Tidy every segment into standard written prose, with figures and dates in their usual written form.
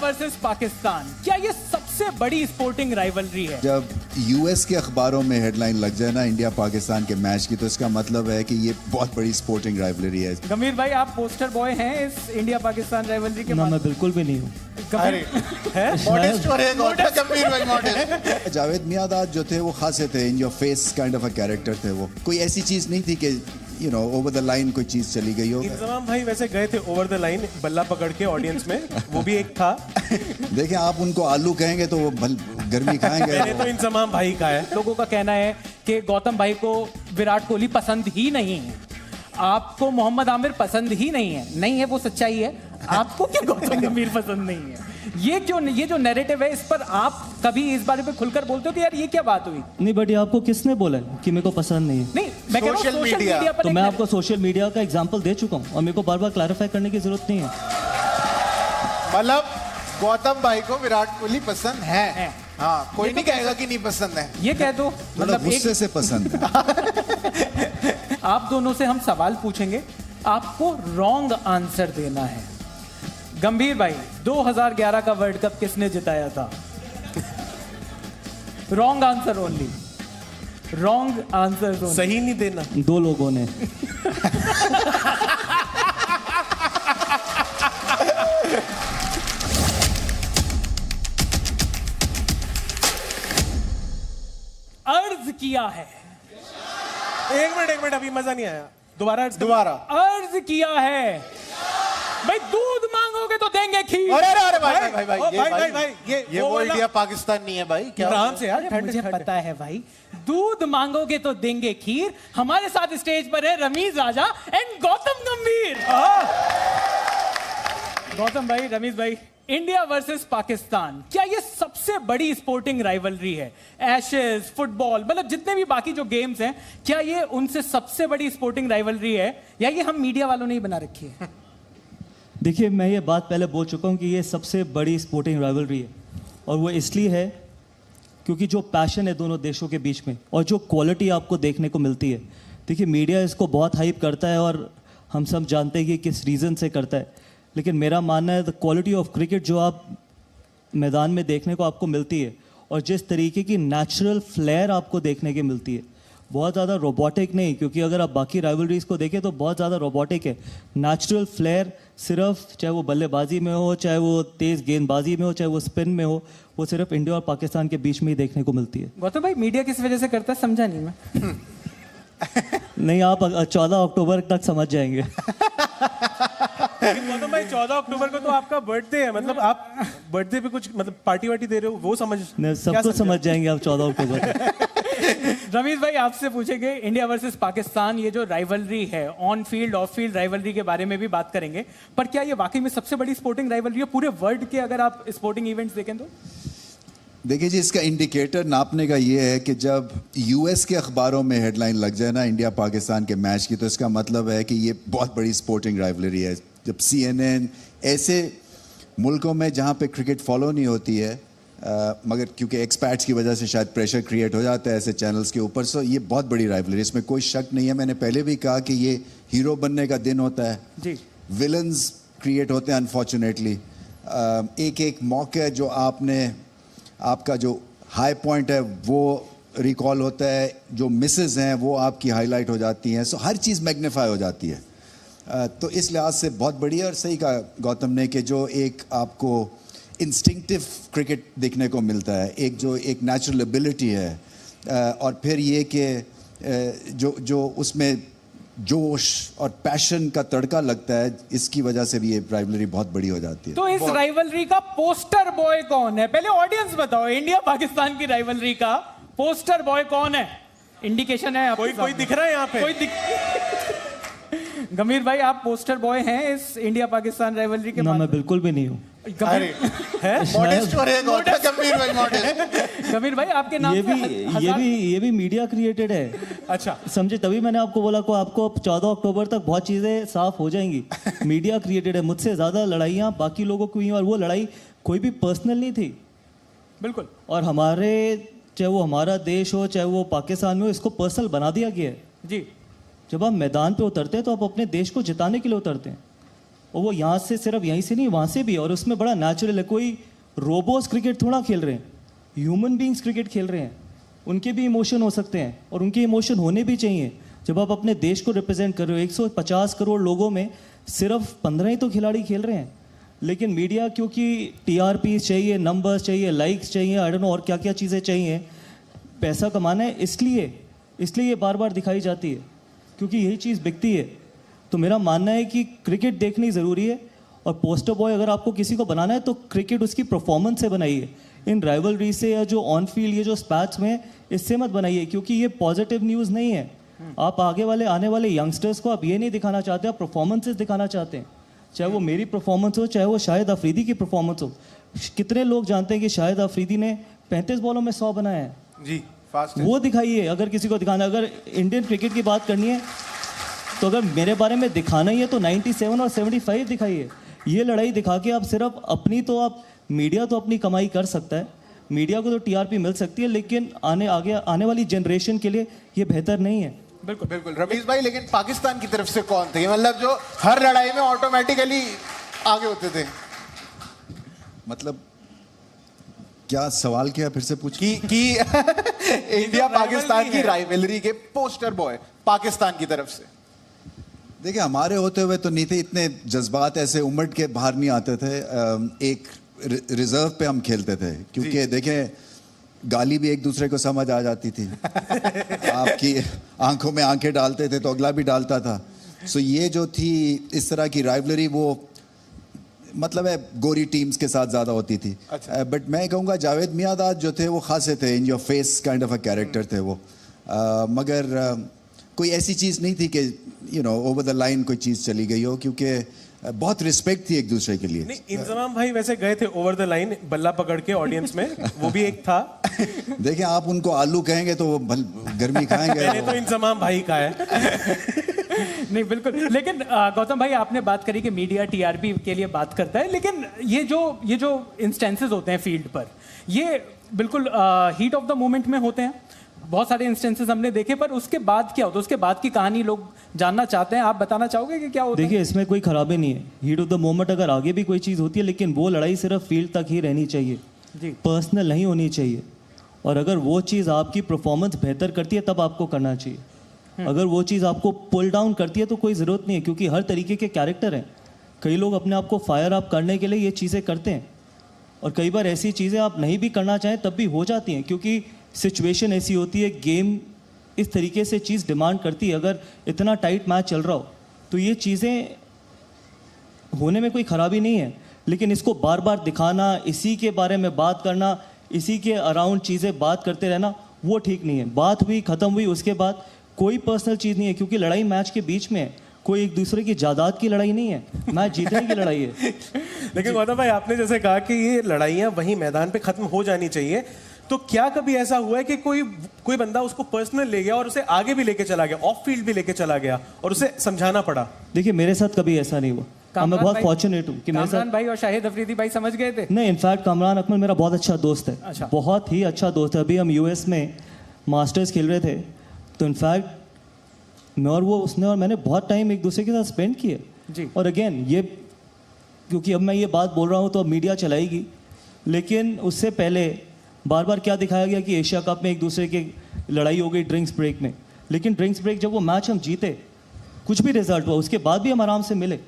Versus Pakistan, क्या ये सबसे बड़ी स्पोर्टिंग राइवलरी है? जब यूएस के अखबारों में हेडलाइन लग जाए ना इंडिया पाकिस्तान के मैच की, तो इसका मतलब है कि ये बहुत बड़ी स्पोर्टिंग राइवलरी है। गंभीर भाई, आप पोस्टर बॉय हैं इस इंडिया पाकिस्तान राइवलरी के? ना, मैं बिल्कुल भी नहीं हूँ। जावेद मियांदाद जो थे वो खासे थे, in your face kind of a character थे वो। कोई ऐसी चीज नहीं थी कि you know over the line कोई चीज चली गई हो। इंजमाम भाई वैसे गए थे ओवर द लाइन बल्ला पकड़ के ऑडियंस में, वो भी एक था। देखिए, आप उनको आलू कहेंगे तो वो गर्मी खाएंगे। मैंने तो इंजमाम भाई का है। लोगों का कहना है कि गौतम भाई को विराट कोहली पसंद ही नहीं है, आपको मोहम्मद आमिर पसंद ही नहीं है। नहीं है वो सच्चाई है, आपको क्या गौतम गंभीर पसंद नहीं है? ये जो नैरेटिव है, इस पर आप कभी इस बारे में खुलकर बोलते हो कि यार ये क्या बात हुई? नहीं, बट ये आपको किसने बोला है कि मेरे को पसंद नहीं है? नहीं, मैं कह रहा हूं सोशल मीडिया पर। तो मैं आपको सोशल मीडिया का एग्जांपल दे चुका हूँ और मेरे को बार बार क्लैरिफाई करने की जरूरत नहीं है। मतलब गौतम भाई को विराट कोहली पसंद है। हाँ, कोई नहीं कहेगा कि नहीं पसंद है। ये कह दो, मतलब गुस्से से पसंद है। आप दोनों से हम सवाल पूछेंगे, आपको रॉन्ग आंसर देना है। गंभीर भाई, 2011 का वर्ल्ड कप किसने जिताया था? Wrong answer only, wrong answer. सही नहीं देना। 2 लोगों ने। अर्ज किया है। एक मिनट, अभी मजा नहीं आया। दोबारा अर्ज किया है भाई, दूध मांगोगे तो देंगे खीर। अरे भाई, ये वो इंडिया पाकिस्तान नहीं है भाई। क्या आराम से यार, मुझे पता है भाई, दूध मांगोगे तो देंगे खीर। हमारे साथ स्टेज पर है रमीज राजा एंड गौतम गंभीर। गौतम भाई, रमीज भाई, इंडिया वर्सेस पाकिस्तान, क्या ये सबसे बड़ी स्पोर्टिंग राइवलरी है? एशेज, फुटबॉल, मतलब जितने भी बाकी जो गेम्स हैं, क्या ये उनसे सबसे बड़ी स्पोर्टिंग राइवलरी है, या ये हम मीडिया वालों ने ही बना रखी है? देखिए, मैं ये बात पहले बोल चुका हूँ कि ये सबसे बड़ी स्पोर्टिंग राइवलरी है, और वो इसलिए है क्योंकि जो पैशन है दोनों देशों के बीच में और जो क्वालिटी आपको देखने को मिलती है। देखिए, मीडिया इसको बहुत हाइप करता है और हम सब जानते हैं कि किस रीज़न से करता है, लेकिन मेरा मानना है द क्वालिटी ऑफ क्रिकेट जो आप मैदान में देखने को आपको मिलती है और जिस तरीके की नेचुरल फ्लेयर आपको देखने की मिलती है, बहुत ज़्यादा रोबोटिक नहीं, क्योंकि अगर आप बाकी राइवलरीज को देखें तो बहुत ज़्यादा रोबोटिक है। नेचुरल फ्लेयर सिर्फ, चाहे वो बल्लेबाजी में हो, चाहे वो तेज़ गेंदबाजी में हो, चाहे वो स्पिन में हो, वो सिर्फ इंडिया और पाकिस्तान के बीच में ही देखने को मिलती है। गौतम भाई, मीडिया किस वजह से करता है समझा नहीं मैं। नहीं, आप 14 अक्टूबर तक समझ जाएंगे। गौतम भाई, 14 अक्टूबर को तो आपका बर्थडे है, मतलब आप बर्थडे पे कुछ मतलब पार्टी वार्टी दे रहे हो, वो समझ सब कुछ समझ जाएंगे आप 14 अक्टूबर। रमीज भाई, आपसे पूछेंगे इंडिया वर्सेस पाकिस्तान, ये जो राइवलरी है, on field of field rivalry के बारे में भी बात करेंगे, पर क्या ये वाकई में सबसे बड़ी स्पोर्टिंग राइवलरी है पूरे वर्ल्ड के, अगर आप स्पोर्टिंग इवेंट्स देखें तो? देखिए जी, इसका इंडिकेटर नापने का ये है कि जब यूएस के अखबारों में हेडलाइन लग जाए ना इंडिया पाकिस्तान के मैच की, तो इसका मतलब है कि ये बहुत बड़ी स्पोर्टिंग राइवलरी है। जब CNN ऐसे मुल्कों में जहाँ पे क्रिकेट फॉलो नहीं होती है, मगर क्योंकि एक्सपैट्स की वजह से शायद प्रेशर क्रिएट हो जाता है ऐसे चैनल्स के ऊपर, सो ये बहुत बड़ी राइवलरी, इसमें कोई शक नहीं है। मैंने पहले भी कहा कि ये हीरो बनने का दिन होता है जी, विलन्स क्रिएट होते हैं अनफॉर्चुनेटली। एक एक मौका जो आपका जो हाई पॉइंट है वो रिकॉल होता है, जो मिसेस हैं वो आपकी हाईलाइट हो जाती हैं, सो हर चीज़ मैग्नीफाई हो जाती है। तो इस लिहाज से बहुत बढ़िया, और सही कहा गौतम ने कि जो एक आपको इंस्टिंक्टिव क्रिकेट देखने को मिलता है, एक नेचुरल एबिलिटी है, और फिर ये कि जो उसमें जोश और पैशन का तड़का लगता है, इसकी वजह से भी ये राइवलरी बहुत बड़ी हो जाती है। तो इस राइवलरी का पोस्टर बॉय कौन है? पहले ऑडियंस बताओ, इंडिया पाकिस्तान की राइवलरी का पोस्टर बॉय कौन है? इंडिकेशन है कोई दिख रहा है यहाँ पे? गंभीर भाई, आप पोस्टर बॉय हैं इस इंडिया पाकिस्तान राइवलरी के? ना, मैं बिल्कुल भी नहीं हूँ। गंभीर भाई, आपके नाम ये भी मीडिया क्रिएटेड है। अच्छा, समझे, तभी मैंने आपको बोला को आपको 14 अक्टूबर तक बहुत चीजें साफ हो जाएंगी। मीडिया क्रिएटेड है, मुझसे ज्यादा लड़ाइयाँ बाकी लोगों की हुई, और वो लड़ाई कोई भी पर्सनल नहीं थी। बिल्कुल। और हमारे, चाहे वो हमारा देश हो चाहे वो पाकिस्तान में हो, इसको पर्सनल बना दिया गया है। जी, जब आप मैदान पे उतरते हैं तो आप अपने देश को जिताने के लिए उतरते हैं। और वो यहाँ से सिर्फ यहीं से नहीं वहाँ से भी, और उसमें बड़ा नेचुरल है। कोई रोबोट्स क्रिकेट थोड़ा खेल रहे हैं, ह्यूमन बींग्स क्रिकेट खेल रहे हैं, उनके भी इमोशन हो सकते हैं और उनके इमोशन होने भी चाहिए। जब आप अपने देश को रिप्रेजेंट कर रहे हो, 150 करोड़ लोगों में सिर्फ 15 ही तो खिलाड़ी खेल रहे हैं। लेकिन मीडिया क्योंकि टीआरपी चाहिए, नंबर्स चाहिए, लाइक्स चाहिए, आई डोंट नो और क्या क्या चीज़ें चाहिए, पैसा कमाना है, इसलिए ये बार बार दिखाई जाती है क्योंकि यही चीज़ बिकती है। तो मेरा मानना है कि क्रिकेट देखनी ज़रूरी है और पोस्टर बॉय अगर आपको किसी को बनाना है तो क्रिकेट उसकी परफॉर्मेंस से बनाइए, इन राइवलरी से या जो ऑन फील्ड ये जो स्पैट्स में इससे मत बनाइए, क्योंकि ये पॉजिटिव न्यूज़ नहीं है। आप आने वाले यंगस्टर्स को आप ये नहीं दिखाना चाहते, आप परफॉर्मेंसेस दिखाना चाहते हैं, चाहे वो मेरी परफॉर्मेंस हो, चाहे वो शाहिद अफरीदी की परफॉर्मेंस हो। कितने लोग जानते हैं कि शाहिद अफरीदी ने 35 बॉलों में 100 बनाया है? जी फास्ट वो दिखाइए अगर किसी को दिखाना। अगर इंडियन क्रिकेट की बात करनी है तो अगर मेरे बारे में दिखाना ही है तो 97 और 75 दिखाइए। ये लड़ाई दिखा के आप सिर्फ अपनी, तो आप मीडिया तो अपनी कमाई कर सकता है, मीडिया को तो टीआरपी मिल सकती है, लेकिन आने वाली जनरेशन के लिए ये बेहतर नहीं है। बिल्कुल बिल्कुल रमीज भाई, लेकिन पाकिस्तान की तरफ से कौन थे मतलब जो हर लड़ाई में ऑटोमेटिकली आगे होते थे? मतलब क्या सवाल किया, फिर से पूछ। कि इंडिया पाकिस्तान की राइवलरी के पोस्टर बॉय पाकिस्तान की तरफ से। देखिए हमारे होते हुए तो नहीं थे, इतने जज्बात ऐसे उमड़ के बाहर नहीं आते थे। एक रिजर्व पे हम खेलते थे क्योंकि देखें गाली भी एक दूसरे को समझ आ जाती थी। आपकी आंखों में आंखें डालते थे तो अगला भी डालता था। सो ये जो थी इस तरह की राइवलरी, वो मतलब है गोरी टीम्स के साथ ज़्यादा होती थी। बट मैं कहूँगा जावेद मियांदाद जो थे वो खासे थे, in your face kind of a character थे वो। मगर कोई ऐसी चीज़ नहीं थी कि you know over the line कोई चीज़ चली गई हो, क्योंकि बहुत रिस्पेक्ट थी एक दूसरे के लिए। नहीं, इंजमाम भाई वैसे गए थे ओवर द लाइन बल्ला पकड़ के ऑडियंस में, वो भी एक था। देखिए आप उनको आलू कहेंगे तो वो गर्मी खाएंगे। मैंने तो इंजमाम भाई का है। नहीं बिल्कुल, लेकिन गौतम भाई आपने बात करी कि मीडिया टीआरपी के लिए बात करता है, लेकिन ये जो इंस्टेंसेस होते हैं फील्ड पर, ये बिल्कुल हीट ऑफ द मोमेंट में होते हैं। बहुत सारे इंस्टेंसेस हमने देखे, पर उसके बाद क्या होता है, उसके बाद की कहानी लोग जानना चाहते हैं। आप बताना चाहोगे कि क्या होता है? देखिए इसमें कोई खराबी नहीं है, हीट ऑफ द मोमेंट अगर आगे भी कोई चीज़ होती है, लेकिन वो लड़ाई सिर्फ फील्ड तक ही रहनी चाहिए जी, पर्सनल नहीं होनी चाहिए। और अगर वो चीज़ आपकी परफॉर्मेंस बेहतर करती है तब आपको करना चाहिए। अगर वो चीज़ आपको पुल डाउन करती है तो कोई ज़रूरत नहीं है, क्योंकि हर तरीके के कैरेक्टर हैं। कई लोग अपने आप को फायर अप करने के लिए ये चीज़ें करते हैं, और कई बार ऐसी चीज़ें आप नहीं भी करना चाहें तब भी हो जाती हैं, क्योंकि सिचुएशन ऐसी होती है, गेम इस तरीके से चीज़ डिमांड करती है। अगर इतना टाइट मैच चल रहा हो तो ये चीज़ें होने में कोई ख़राबी नहीं है, लेकिन इसको बार बार दिखाना, इसी के बारे में बात करना, इसी के अराउंड चीज़ें बात करते रहना, वो ठीक नहीं है। बात हुई, ख़त्म हुई, उसके बाद कोई पर्सनल चीज़ नहीं है, क्योंकि लड़ाई मैच के बीच में है, कोई एक दूसरे की जायदाद की लड़ाई नहीं है, मैच जीतने की लड़ाई है। लेकिन गौतम भाई आपने जैसे कहा कि ये लड़ाइयाँ वहीं मैदान पे खत्म हो जानी चाहिए, तो क्या कभी ऐसा हुआ है कि कोई बंदा उसको पर्सनल ले गया और उसे आगे भी लेके चला गया, ऑफ फील्ड भी लेके चला गया और उसे समझाना पड़ा? देखिए मेरे साथ कभी ऐसा नहीं हुआ, मैं बहुत फॉर्चुनेट हूँ कि मेरे साथ कामरान भाई और शाहिद अफरीदी भाई समझ गए थे। नहीं, इनफैक्ट कामरान अकमल मेरा बहुत अच्छा दोस्त है। अच्छा। बहुत ही अच्छा दोस्त है। अभी हम यूएस में मास्टर्स खेल रहे थे, तो इनफैक्ट मैं और वो, उसने और मैंने बहुत टाइम एक दूसरे के साथ स्पेंड किए जी। और अगेन ये, क्योंकि अब मैं ये बात बोल रहा हूँ तो अब मीडिया चलाएगी, लेकिन उससे पहले बार बार क्या दिखाया गया कि एशिया कप में एक दूसरे की लड़ाई हो गई ड्रिंक्स ब्रेक में, लेकिन ड्रिंक्स ब्रेक जब वो मैच हम जीते, कुछ भी रिजल्ट हुआ, उसके बाद भी हम आराम से मिले,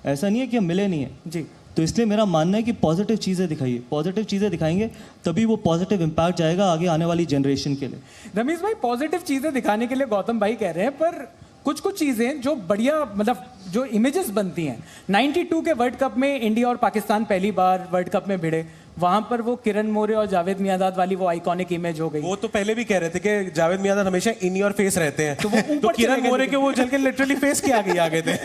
ऐसा नहीं है कि हम मिले नहीं है जी। तो इसलिए मेरा मानना है कि पॉजिटिव चीज़ें दिखाइए, पॉजिटिव चीज़ें दिखाएंगे तभी वो पॉजिटिव इम्पैक्ट जाएगा आगे आने वाली जनरेशन के लिए। रमीज भाई पॉजिटिव चीजें दिखाने के लिए गौतम भाई कह रहे हैं, पर कुछ चीजें जो बढ़िया, मतलब जो इमेजेस बनती हैं, 92 के वर्ल्ड कप में इंडिया और पाकिस्तान पहली बार वर्ल्ड कप में भिड़े, वहां पर वो किरण मोरे और जावेद मियांदाद वाली वो आइकॉनिक इमेज हो गई। वो तो पहले भी कह रहे थे कि जावेद मियांदाद हमेशा इन योर फेस रहते हैं, तो वो ऊपर तो किरण चले गए मोरे के वो चल के लिटरली फेस के आगे थे।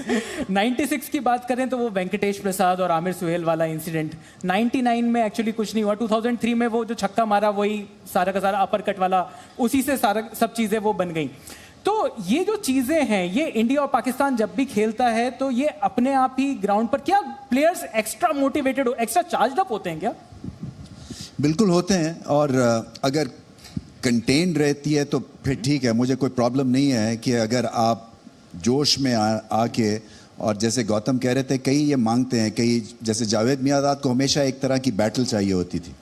96 की बात करें तो वो वेंकटेश प्रसाद और आमिर सुहेल वाला इंसिडेंट, 99 में एक्चुअली कुछ नहीं हुआ, 2003 में वो जो छक्का मारा वही सारा का सारा अपर कट वाला, उसी से सारा सब चीजें वो बन गई। तो ये जो चीजें हैं, ये इंडिया और पाकिस्तान जब भी खेलता है तो ये अपने आप ही ग्राउंड पर, क्या players extra motivated, extra charge up होते हैं क्या? बिल्कुल होते हैं, और अगर कंटेन्ड रहती है तो फिर ठीक है, मुझे कोई प्रॉब्लम नहीं है कि अगर आप जोश में आके और जैसे गौतम कह रहे थे, कई ये मांगते हैं, कई जैसे जावेद मियांदाद को हमेशा एक तरह की बैटल चाहिए होती थी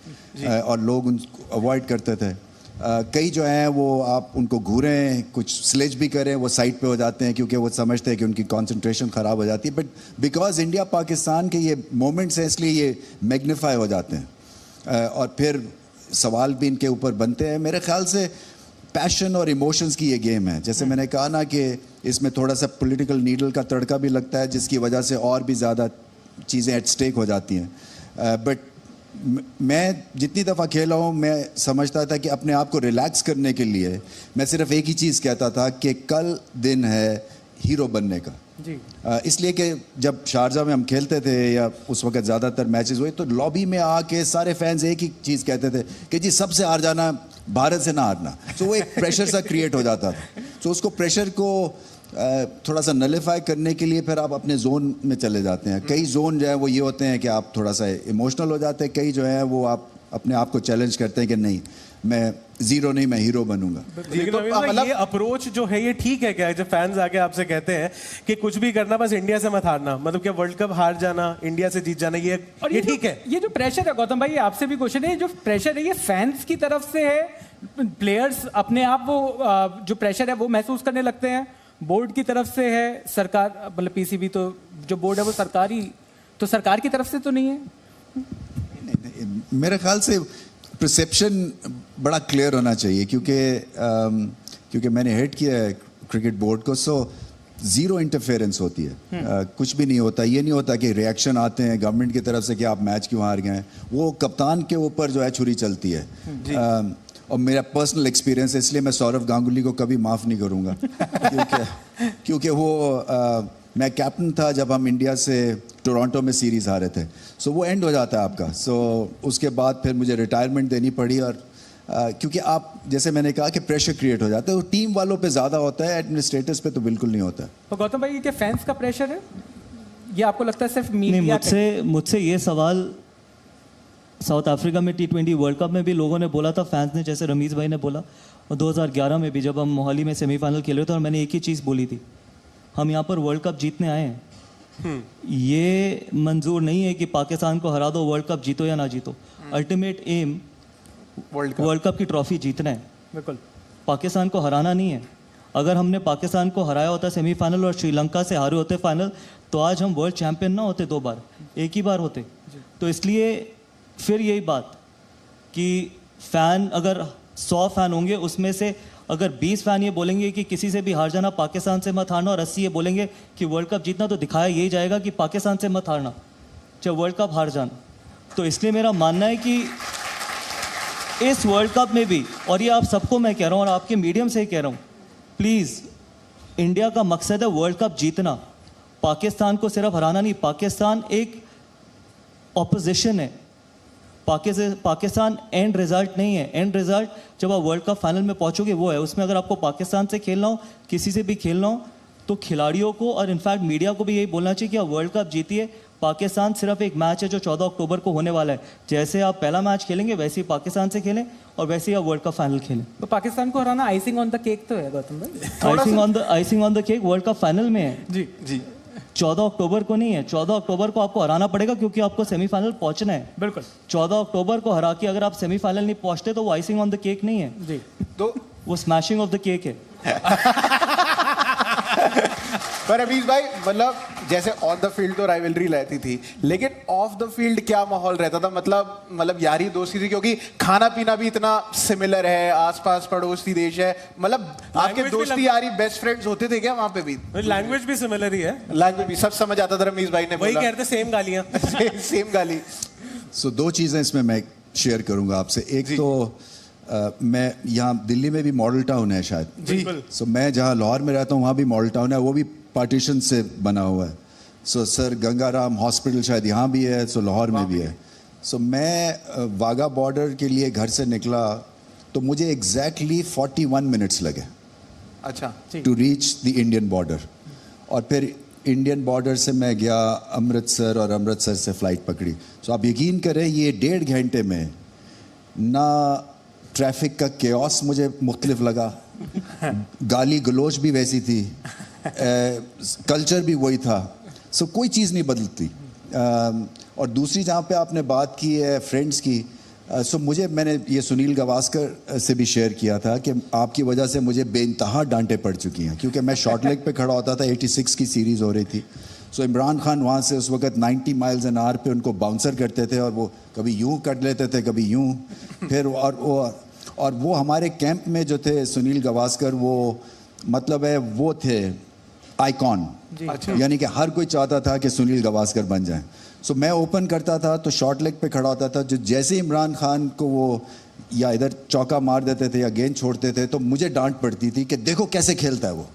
और लोग उनको अवॉइड करते थे। कई जो हैं वो आप उनको घूरें, कुछ स्लेज भी करें, वो साइड पे हो जाते हैं क्योंकि वो समझते हैं कि उनकी कंसंट्रेशन ख़राब हो जाती है। बट बिकॉज इंडिया पाकिस्तान के ये मोमेंट्स हैं इसलिए ये मैग्नीफाई हो जाते हैं और फिर सवाल भी इनके ऊपर बनते हैं। मेरे ख्याल से पैशन और इमोशंस की ये गेम है। जैसे मैंने कहा ना कि इसमें थोड़ा सा पॉलिटिकल नीडल का तड़का भी लगता है जिसकी वजह से और भी ज़्यादा चीज़ें एट स्टेक हो जाती हैं। बट मैं जितनी दफ़ा खेला हूँ मैं समझता था कि अपने आप को रिलैक्स करने के लिए मैं सिर्फ एक ही चीज़ कहता था कि कल दिन है हीरो बनने का। जी। इसलिए कि जब शारजा में हम खेलते थे या उस वक्त ज़्यादातर मैचेस हुए तो लॉबी में आके सारे फैंस एक ही चीज़ कहते थे कि जी सबसे हार जाना, भारत से ना हारना। तो वो एक प्रेशर सा क्रिएट हो जाता था। तो उसको प्रेशर को थोड़ा सा नलिफाई करने के लिए फिर आप अपने जोन में चले जाते हैं। कई जोन जो है वो ये होते हैं कि आप थोड़ा सा इमोशनल हो जाते हैं, कई जो है वो आप अपने आप को चैलेंज करते हैं कि नहीं मैं जीरो नहीं, मैं हीरो बनूंगा। लेकिन तो रवींद्र भाई, मतलब ये अप्रोच जो है ये ठीक है क्या? जब फैंस आके आपसे कहते हैं कि कुछ भी करना बस इंडिया से मत हारना, मतलब क्या वर्ल्ड कप हार जाना, इंडिया से जीत जाना, ये ठीक है? ये जो प्रेशर है गौतम भाई, आपसे भी क्वेश्चन है, ये जो प्रेशर है ये फैंस की तरफ से है, प्लेयर्स अपने आप वो जो प्रेशर है वो महसूस करने लगते हैं, बोर्ड की तरफ से है, सरकार मतलब पीसीबी तो जो बोर्ड है वो सरकारी, तो सरकार की तरफ से तो नहीं है? मेरे ख्याल से परसेप्शन बड़ा क्लियर होना चाहिए क्योंकि मैंने हेड किया है क्रिकेट बोर्ड को। सो ज़ीरो इंटरफेरेंस होती है। कुछ भी नहीं होता। ये नहीं होता कि रिएक्शन आते हैं गवर्नमेंट की तरफ से कि आप मैच क्यों हार गए। वो कप्तान के ऊपर जो है छुरी चलती है। और मेरा पर्सनल एक्सपीरियंस है, इसलिए मैं सौरव गांगुली को कभी माफ़ नहीं करूँगा क्योंकि वो मैं कैप्टन था जब हम इंडिया से टोरंटो में सीरीज़ हारे थे। सो वो एंड हो जाता है आपका। सो उसके बाद फिर मुझे रिटायरमेंट देनी पड़ी और क्योंकि आप जैसे मैंने कहा कि प्रेशर क्रिएट हो जाता है, वो टीम वालों पे ज़्यादा होता है, एडमिनिस्ट्रेटर्स पे तो बिल्कुल नहीं होता। तो गौतम भाई, ये क्या फैंस का प्रेशर है? ये आपको लगता है सिर्फ नहीं, मीडिया? मुझसे ये सवाल साउथ अफ्रीका में T20 वर्ल्ड कप में भी लोगों ने बोला था, फैंस ने, जैसे रमीज भाई ने बोला, और 2011 में भी जब हम मोहाली में सेमीफाइनल खेल रहे थे और मैंने एक ही चीज़ बोली थी, हम यहाँ पर वर्ल्ड कप जीतने आए हैं। ये मंजूर नहीं है कि पाकिस्तान को हरा दो, वर्ल्ड कप जीतो या ना जीतो। अल्टीमेट एम वर्ल्ड कप की ट्रॉफी जीतना है, बिल्कुल। पाकिस्तान को हराना नहीं है। अगर हमने पाकिस्तान को हराया होता सेमीफाइनल और श्रीलंका से हारे होते फाइनल, तो आज हम वर्ल्ड चैंपियन ना होते 2 बार, एक ही बार होते। तो इसलिए फिर यही बात कि फ़ैन अगर 100 फ़ैन होंगे, उसमें से अगर 20 फ़ैन ये बोलेंगे कि किसी से भी हार जाना, पाकिस्तान से मत हारना, और 80 ये बोलेंगे कि वर्ल्ड कप जीतना, तो दिखाया यही जाएगा कि पाकिस्तान से मत हारना, चाहे वर्ल्ड कप हार जाना। तो इसलिए मेरा मानना है कि इस वर्ल्ड कप में भी, और ये आप सबको मैं कह रहा हूँ और आपके मीडियम से ही कह रहा हूँ, प्लीज़, इंडिया का मकसद है वर्ल्ड कप जीतना, पाकिस्तान को सिर्फ हराना नहीं। पाकिस्तान एक ऑपोजिशन है, पाकिस्तान एंड रिजल्ट नहीं है। एंड रिजल्ट जब आप वर्ल्ड कप फाइनल में पहुंचोगे वो है। उसमें अगर आपको पाकिस्तान से खेलना हो, किसी से भी खेलना हो, तो खिलाड़ियों को और इनफैक्ट मीडिया को भी यही बोलना चाहिए कि आप वर्ल्ड कप जीतिए। पाकिस्तान सिर्फ एक मैच है जो 14 अक्टूबर को होने वाला है। जैसे आप पहला मैच खेलेंगे वैसे ही पाकिस्तान से खेलें और वैसे ही आप वर्ल्ड कप फाइनल खेलें। तो पाकिस्तान को हराना आइसिंग ऑन द केक तो है गौतम भाई? Icing on the cake world cup final में है जी जी। 14 अक्टूबर को नहीं है। 14 अक्टूबर को आपको हराना पड़ेगा क्योंकि आपको सेमीफाइनल पहुंचना है। बिल्कुल। 14 अक्टूबर को हरा के अगर आप सेमीफाइनल नहीं पहुंचते तो वो आइसिंग ऑन द केक नहीं है जी, तो वो स्मैशिंग ऑफ द केक है। पर अमीज भाई, मतलब जैसे ऑन द फील्ड तो राइवलरी रहती थी, लेकिन ऑफ द फील्ड क्या माहौल रहता था? मतलब यारी दोस्ती थी, क्योंकि खाना पीना भी इतना सिमिलर है, आसपास पड़ोसी देश है, मतलब आपके दोस्ती यारी बेस्ट फ्रेंड्स होते थे क्या वहां पे भी? लैंग्वेज भी सिमिलर ही है, लैंग्वेज भी सब समझ आता था। रमीज भाई ने वही कहते सेम गालियां सेम गाली। सो 2 चीज़ें इसमें मैं शेयर करूंगा आपसे। एक तो मैं यहाँ दिल्ली में भी मॉडल टाउन है शायद जी। सो मैं जहाँ लाहौर में रहता हूँ वहाँ भी मॉडल टाउन है, वो भी पार्टीशन से बना हुआ है। सो सर गंगाराम हॉस्पिटल शायद यहाँ भी है, सो लाहौर में भी है। सो मैं वाघा बॉर्डर के लिए घर से निकला तो मुझे एग्जैक्टली 41 मिनट्स लगे, अच्छा, to reach the Indian border. और फिर इंडियन बॉर्डर से मैं गया अमृतसर और अमृतसर से फ़्लाइट पकड़ी। सो आप यकीन करें ये 1.5 घंटे में ना ट्रैफिक का केओस मुझे मुख्तलिफ लगा, गाली गलोच भी वैसी थी, कल्चर भी वही था, सो कोई चीज़ नहीं बदलती। और दूसरी जहाँ पे आपने बात की है फ्रेंड्स की, सो मैंने ये सुनील गावस्कर से भी शेयर किया था कि आपकी वजह से मुझे बेइंतहा डांटे पड़ चुकी हैं, क्योंकि मैं शॉर्ट लेग पे खड़ा होता था, 86 की सीरीज़ हो रही थी। सो इमरान खान वहाँ से उस वक्त 90 माइल्स एन आवर पे उनको बाउंसर करते थे, और वो कभी यूं कर लेते थे, कभी यूं, फिर और वो हमारे कैंप में जो थे सुनील गावस्कर, वो मतलब है वो थे आइकॉन, यानी कि हर कोई चाहता था कि सुनील गावस्कर बन जाए। सो मैं ओपन करता था तो शॉर्ट लेग पे खड़ा होता था, जो जैसे इमरान खान को वो या इधर चौका मार देते थे या गेंद छोड़ते थे तो मुझे डांट पड़ती थी कि देखो कैसे खेलता है वो,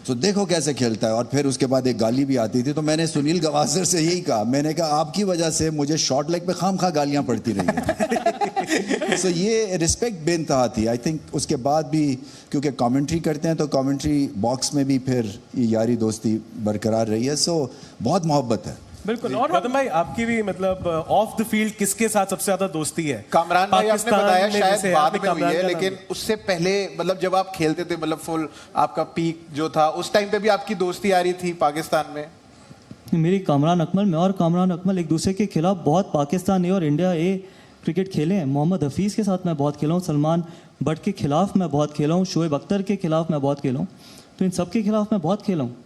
तो देखो कैसे खेलता है। और फिर उसके बाद एक गाली भी आती थी। तो मैंने सुनील गावस्कर से यही कहा, मैंने कहा आपकी वजह से मुझे शॉर्ट लेग पे खामखा गालियां पड़ती रही हैं। सो ये रिस्पेक्ट बेइंतहा थी। आई थिंक उसके बाद भी क्योंकि कमेंट्री करते हैं तो कमेंट्री बॉक्स में भी फिर ये यारी दोस्ती बरकरार रही है। सो बहुत मोहब्बत है। बिल्कुल। और गौतम भाई, आपकी भी मतलब ऑफ द फील्ड किसके साथ सबसे ज्यादा दोस्ती है? कामरान भाई आपने बताया शायद बाद में हुई है, नाम लेकिन उससे पहले मतलब जब आप खेलते थे, मतलब फुल आपका पीक जो था उस टाइम पे भी आपकी दोस्ती आ रही थी पाकिस्तान में? मेरी कामरान अकमल, मैं और कामरान अकमल एक दूसरे के खिलाफ बहुत पाकिस्तान ए और इंडिया ए क्रिकेट खेले हैं। मोहम्मद हफीज़ के साथ मैं बहुत खेला हूँ, सलमान बट के खिलाफ मैं बहुत खेला हूँ, शोएब अख्तर के खिलाफ मैं बहुत खेला हूँ, तो इन सब के खिलाफ मैं बहुत खेला हूँ।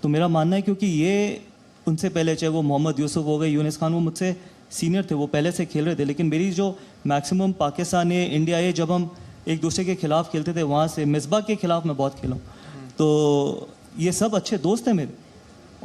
तो मेरा मानना है क्योंकि ये उनसे पहले, चाहे वो मोहम्मद यूसुफ हो गए, यूनिस खान, वो मुझसे सीनियर थे, वो पहले से खेल रहे थे। लेकिन मेरी जो मैक्सिमम पाकिस्तान ए इंडिया ए जब हम एक दूसरे के खिलाफ खेलते थे, वहाँ से मिसबा के खिलाफ मैं बहुत खेला हूँ। तो ये सब अच्छे दोस्त हैं मेरे,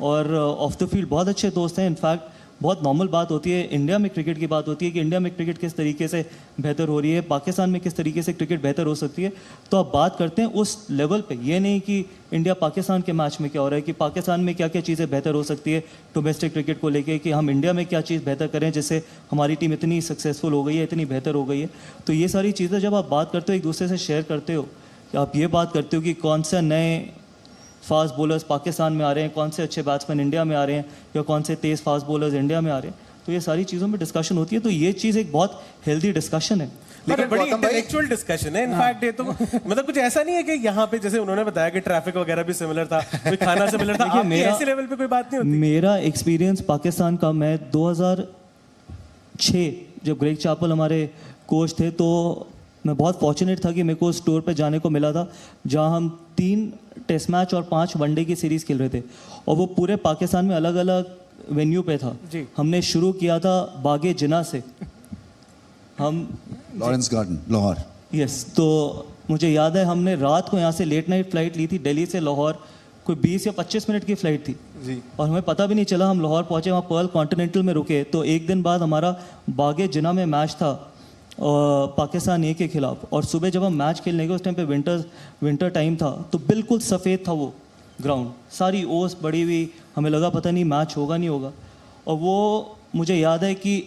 और ऑफ द फील्ड बहुत अच्छे दोस्त हैं। इनफैक्ट बहुत नॉर्मल बात होती है इंडिया में क्रिकेट की बात होती है कि इंडिया में क्रिकेट किस तरीके से बेहतर हो रही है, पाकिस्तान में किस तरीके से क्रिकेट बेहतर हो सकती है। तो आप बात करते हैं उस लेवल पे, ये नहीं कि इंडिया पाकिस्तान के मैच में क्या हो रहा है, कि पाकिस्तान में क्या क्या चीज़ें बेहतर हो सकती है डोमेस्टिक क्रिकेट को लेके, कि हम इंडिया में क्या चीज़ बेहतर करें जिससे हमारी टीम इतनी सक्सेसफुल हो गई है, इतनी बेहतर हो गई है। तो ये सारी चीज़ें जब आप बात करते हो, एक दूसरे से शेयर करते हो, कि आप ये बात करते हो कि कौन से नए फास्ट बॉलर्स पाकिस्तान में आ रहे हैं, कौन से अच्छे बैट्समैन इंडिया में आ रहे हैं, या कौन से तेज़ फास्ट बॉलर्स इंडिया में आ रहे हैं, तो ये सारी चीज़ों में डिस्कशन होती है। तो ये चीज़ एक बहुत हेल्दी डिस्कशन है, लेकिन बड़ी इंटेलेक्चुअल डिस्कशन है। इनफैक्ट ये तो मतलब कुछ ऐसा नहीं है कि यहाँ पे जैसे उन्होंने बताया कि ट्रैफिक वगैरह भी सिमिलर था, कोई खाना सिमिलर था, आपकी ऐसे लेवल पे कोई बात नहीं होती? मेरा एक्सपीरियंस पाकिस्तान का, मैं 2006 जब ग्रेग चापल हमारे कोच थे, तो मैं बहुत फॉर्चुनेट था कि मेरे को उस टूर पे जाने को मिला था जहाँ हम 3 टेस्ट मैच और 5 वनडे की सीरीज़ खेल रहे थे, और वो पूरे पाकिस्तान में अलग अलग वेन्यू पे था। हमने शुरू किया था बागे जिना से, हम लॉरेंस गार्डन लाहौर। यस, तो मुझे याद है हमने रात को यहाँ से लेट नाइट फ्लाइट ली थी दिल्ली से लाहौर, कोई 20 या 25 मिनट की फ़्लाइट थी जी, और हमें पता भी नहीं चला हम लाहौर पहुँचे, वहाँ पर्ल कॉन्टिनेंटल में रुके। तो एक दिन बाद हमारा बागे जिना में मैच था पाकिस्तान ए के खिलाफ, और सुबह जब हम मैच खेलने गए उस टाइम पे विंटर टाइम था, तो बिल्कुल सफ़ेद था वो ग्राउंड, सारी ओस बड़ी हुई, हमें लगा पता नहीं मैच होगा नहीं होगा। और वो मुझे याद है कि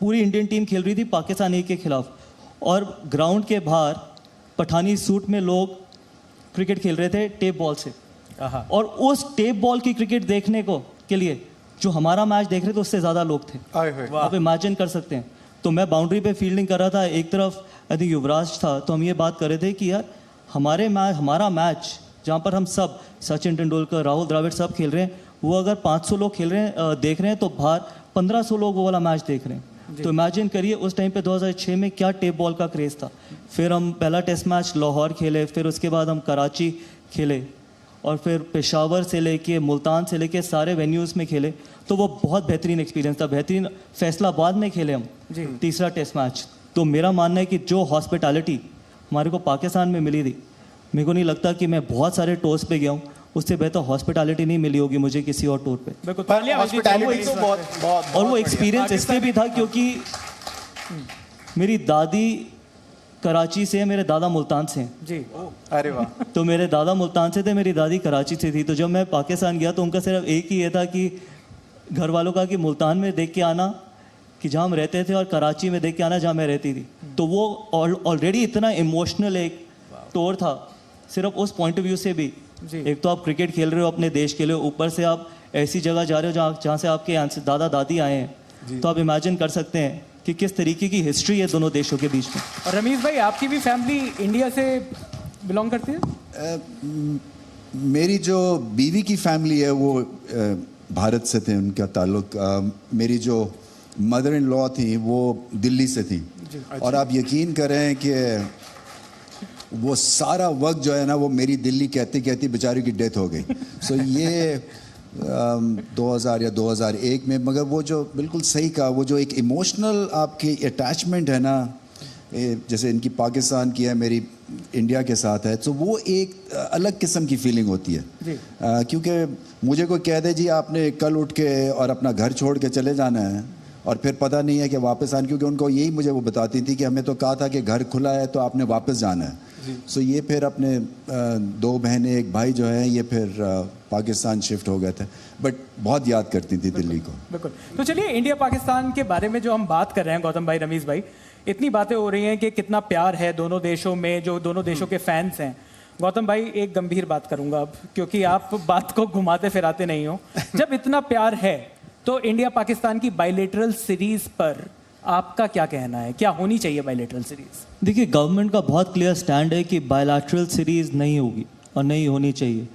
पूरी इंडियन टीम खेल रही थी पाकिस्तान ए के खिलाफ, और ग्राउंड के बाहर पठानी सूट में लोग क्रिकेट खेल रहे थे टेप बॉल से, और उस टेप बॉल की क्रिकेट देखने को के लिए जो हमारा मैच देख रहे थे उससे ज़्यादा लोग थे। आप इमेजिन कर सकते हैं। तो मैं बाउंड्री पे फील्डिंग कर रहा था, एक तरफ आई थिंक युवराज था, तो हम ये बात कर रहे थे कि यार हमारा मैच जहाँ पर हम सब सचिन तेंदुलकर, राहुल द्रविड़ सब खेल रहे हैं, वो अगर 500 लोग खेल रहे हैं देख रहे हैं, तो बाहर 1500 लोग वो वाला मैच देख रहे हैं। तो इमेजिन करिए उस टाइम पे 2006 में क्या टेप बॉल का क्रेज़ था। फिर हम पहला टेस्ट मैच लाहौर खेले, फिर उसके बाद हम कराची खेले, और फिर पेशावर से लेके मुल्तान से लेके सारे वेन्यूज़ में खेले। तो वो बहुत बेहतरीन एक्सपीरियंस था। बेहतरीन फैसलाबाद में खेले हम तीसरा टेस्ट मैच। तो मेरा मानना है कि जो हॉस्पिटैलिटी हमारे को पाकिस्तान में मिली थी, मेरे को नहीं लगता कि मैं बहुत सारे टूर्स पे गया हूँ, उससे बेहतर हॉस्पिटैलिटी नहीं मिली होगी मुझे किसी और टूर पे। हॉस्पिटैलिटी तो बहुत और वो एक्सपीरियंस इसलिए भी था क्योंकि मेरी दादी कराची से है, मेरे दादा मुल्तान से हैं जी। अरे वाह। तो मेरे दादा मुल्तान से थे, मेरी दादी कराची से थी। तो जब मैं पाकिस्तान गया तो उनका सिर्फ एक ही ये था कि घर वालों का कि मुल्तान में देख के आना कि जहाँ हम रहते थे, और कराची में देख के आना जहाँ मैं रहती थी। तो वो ऑलरेडी इतना इमोशनल एक टूर था, सिर्फ उस पॉइंट ऑफ व्यू से भी। एक तो आप क्रिकेट खेल रहे हो अपने देश के लिए, ऊपर से आप ऐसी जगह जा रहे हो जहाँ से आपके दादा दादी आए हैं, तो आप इमेजिन कर सकते हैं कि किस तरीके की हिस्ट्री है दोनों देशों के बीच में। और रमीज भाई, आपकी भी फैमिली इंडिया से बिलोंग करती है? मेरी जो बीवी की फैमिली है वो भारत से थे, उनका ताल्लुक। मेरी जो मदर इन लॉ थी वो दिल्ली से थी। और आप यकीन करें कि वो सारा वक्त जो है ना वो मेरी दिल्ली कहती कहती बेचारी की डेथ हो गई। सो ये 2000 या 2001 में, मगर वो जो बिल्कुल सही कहा, वो जो एक इमोशनल आपकी अटैचमेंट है ना, जैसे इनकी पाकिस्तान की है, मेरी इंडिया के साथ है, तो वो एक अलग किस्म की फीलिंग होती है। क्योंकि मुझे कोई कह दे जी आपने कल उठ के और अपना घर छोड़ के चले जाना है और फिर पता नहीं है कि वापस आने, क्योंकि उनको यही मुझे वो बताती थी कि हमें तो कहा था कि घर खुला है तो आपने वापस जाना है। सो ये फिर अपने 2 बहनें 1 भाई जो है ये फिर पाकिस्तान शिफ्ट हो गए थे, बट बहुत याद करती थी दिल्ली को। बिल्कुल। तो चलिए इंडिया पाकिस्तान के बारे में जो हम बात कर रहे हैं गौतम भाई, रमीज भाई, इतनी बातें हो रही हैं कि कितना प्यार है दोनों देशों में, जो दोनों देशों के फैंस हैं। गौतम भाई एक गंभीर बात करूंगा अब, क्योंकि आप बात को घुमाते फिराते नहीं हो। जब इतना प्यार है तो इंडिया पाकिस्तान की बायलैटरल सीरीज पर आपका क्या कहना है? क्या होनी चाहिए बायलैटरल सीरीज? देखिए, गवर्नमेंट का बहुत क्लियर स्टैंड है कि बायलैटरल सीरीज नहीं होगी और नहीं होनी चाहिए।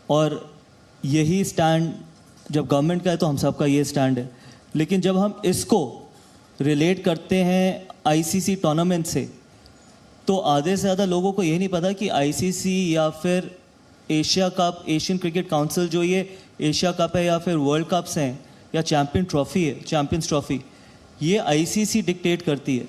और यही स्टैंड जब गवर्नमेंट का है तो हम सबका ये स्टैंड है। लेकिन जब हम इसको रिलेट करते हैं आईसीसी टूर्नामेंट से, तो आधे से ज़्यादा लोगों को ये नहीं पता कि आईसीसी या फिर Asia cup, Asian cricket council जो ये एशिया कप है या फिर वर्ल्ड कप्स हैं या चैम्पियन ट्रॉफी है, चैम्पियंस ट्रॉफी, ये आईसीसी डिक्टेट करती है।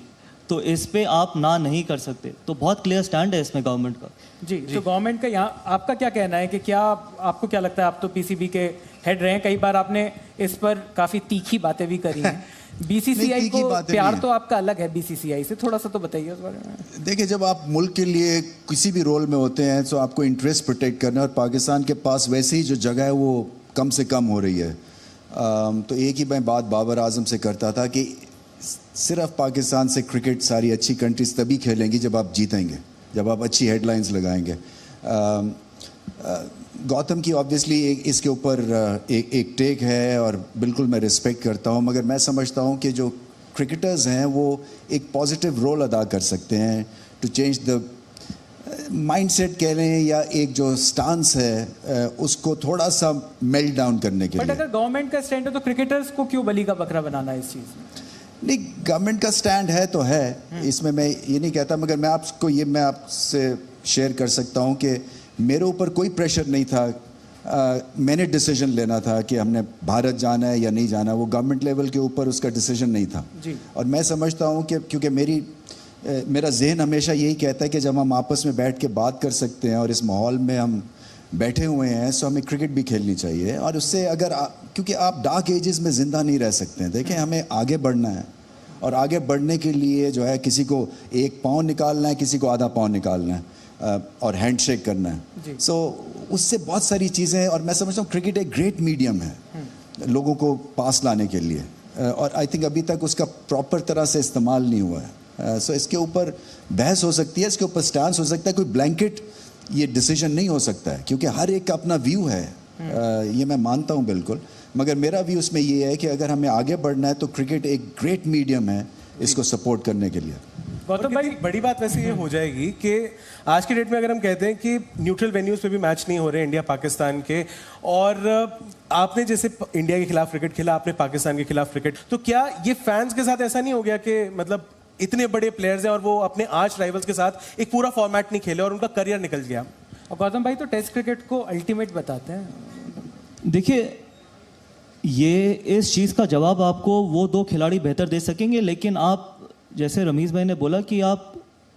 तो इस पे आप ना नहीं कर सकते। तो बहुत क्लियर स्टैंड है इसमें गवर्नमेंट का। जी, तो गवर्नमेंट का यहाँ आपका क्या कहना है कि क्या आपको क्या लगता है? आप तो पीसीबी के हेड रहे हैं, कई बार आपने इस पर काफ़ी तीखी बातें भी करी हैं। बीसीसीआई को प्यार तो आपका अलग है बीसीसीआई से, थोड़ा सा तो बताइए उस बारे में। देखिए, जब आप मुल्क के लिए किसी भी रोल में होते हैं तो आपको इंटरेस्ट प्रोटेक्ट करना है, और पाकिस्तान के पास वैसे ही जो जगह है वो कम से कम हो रही है। तो एक ही मैं बात बाबर आजम से करता था कि सिर्फ पाकिस्तान से क्रिकेट सारी अच्छी कंट्रीज तभी खेलेंगी जब आप जीतेंगे, जब आप अच्छी हेडलाइंस लगाएंगे। गौतम की ऑब्वियसली इसके ऊपर एक टेक है और बिल्कुल मैं रिस्पेक्ट करता हूँ, मगर मैं समझता हूँ कि जो क्रिकेटर्स हैं वो एक पॉजिटिव रोल अदा कर सकते हैं टू चेंज द माइंडसेट कह लें, या एक जो स्टांस है उसको थोड़ा सा मेल्ट डाउन करने के लिए। बट अगर गवर्नमेंट का स्टैंड है तो क्रिकेटर्स को क्यों बलि का बकरा बनाना है इस चीज़ में? नहीं, गवर्नमेंट का स्टैंड है तो है, इसमें मैं ये नहीं कहता, मगर मैं आपसे शेयर कर सकता हूँ कि मेरे ऊपर कोई प्रेशर नहीं था। मैंने डिसीजन लेना था कि हमने भारत जाना है या नहीं जाना, वो गवर्नमेंट लेवल के ऊपर उसका डिसीजन नहीं था जी। और मैं समझता हूँ कि क्योंकि मेरा जहन हमेशा यही कहता है कि जब हम आपस में बैठ के बात कर सकते हैं और इस माहौल में हम बैठे हुए हैं, सो हमें क्रिकेट भी खेलनी चाहिए। और उससे अगर क्योंकि आप डार्क एजेस में ज़िंदा नहीं रह सकते हैं। देखें, हमें आगे बढ़ना है और आगे बढ़ने के लिए जो है किसी को 1 पाँव निकालना है, किसी को आधा पाँव निकालना है और हैंडशेक करना है। सो उससे बहुत सारी चीज़ें, और मैं समझता हूँ क्रिकेट एक ग्रेट मीडियम है लोगों को पास लाने के लिए, और आई थिंक अभी तक उसका प्रॉपर तरह से इस्तेमाल नहीं हुआ है। सो इसके ऊपर बहस हो सकती है, इसके ऊपर स्टैंड हो सकता है, कोई ब्लैंकेट ये डिसीजन नहीं हो सकता है, क्योंकि हर एक का अपना व्यू है। ये मैं मानता हूँ बिल्कुल, मगर मेरा व्यू उसमें ये है कि अगर हमें आगे बढ़ना है तो क्रिकेट एक ग्रेट मीडियम है इसको सपोर्ट करने के लिए। गौतम भाई, बड़ी बात वैसे ये हो जाएगी कि आज की डेट में अगर हम कहते हैं कि न्यूट्रल वेन्यूज पे भी मैच नहीं हो रहे इंडिया पाकिस्तान के, और आपने जैसे इंडिया के खिलाफ क्रिकेट खेला, आपने पाकिस्तान के खिलाफ क्रिकेट, तो क्या ये फैंस के साथ ऐसा नहीं हो गया कि मतलब इतने बड़े प्लेयर्स हैं और वो अपने आर्च राइवल्स के साथ एक पूरा फॉर्मेट नहीं खेले और उनका करियर निकल गया? और गौतम भाई तो टेस्ट क्रिकेट को अल्टीमेट बताते हैं। देखिए, ये इस चीज़ का जवाब आपको वो 2 खिलाड़ी बेहतर दे सकेंगे, लेकिन आप जैसे रमीज़ भाई ने बोला कि आप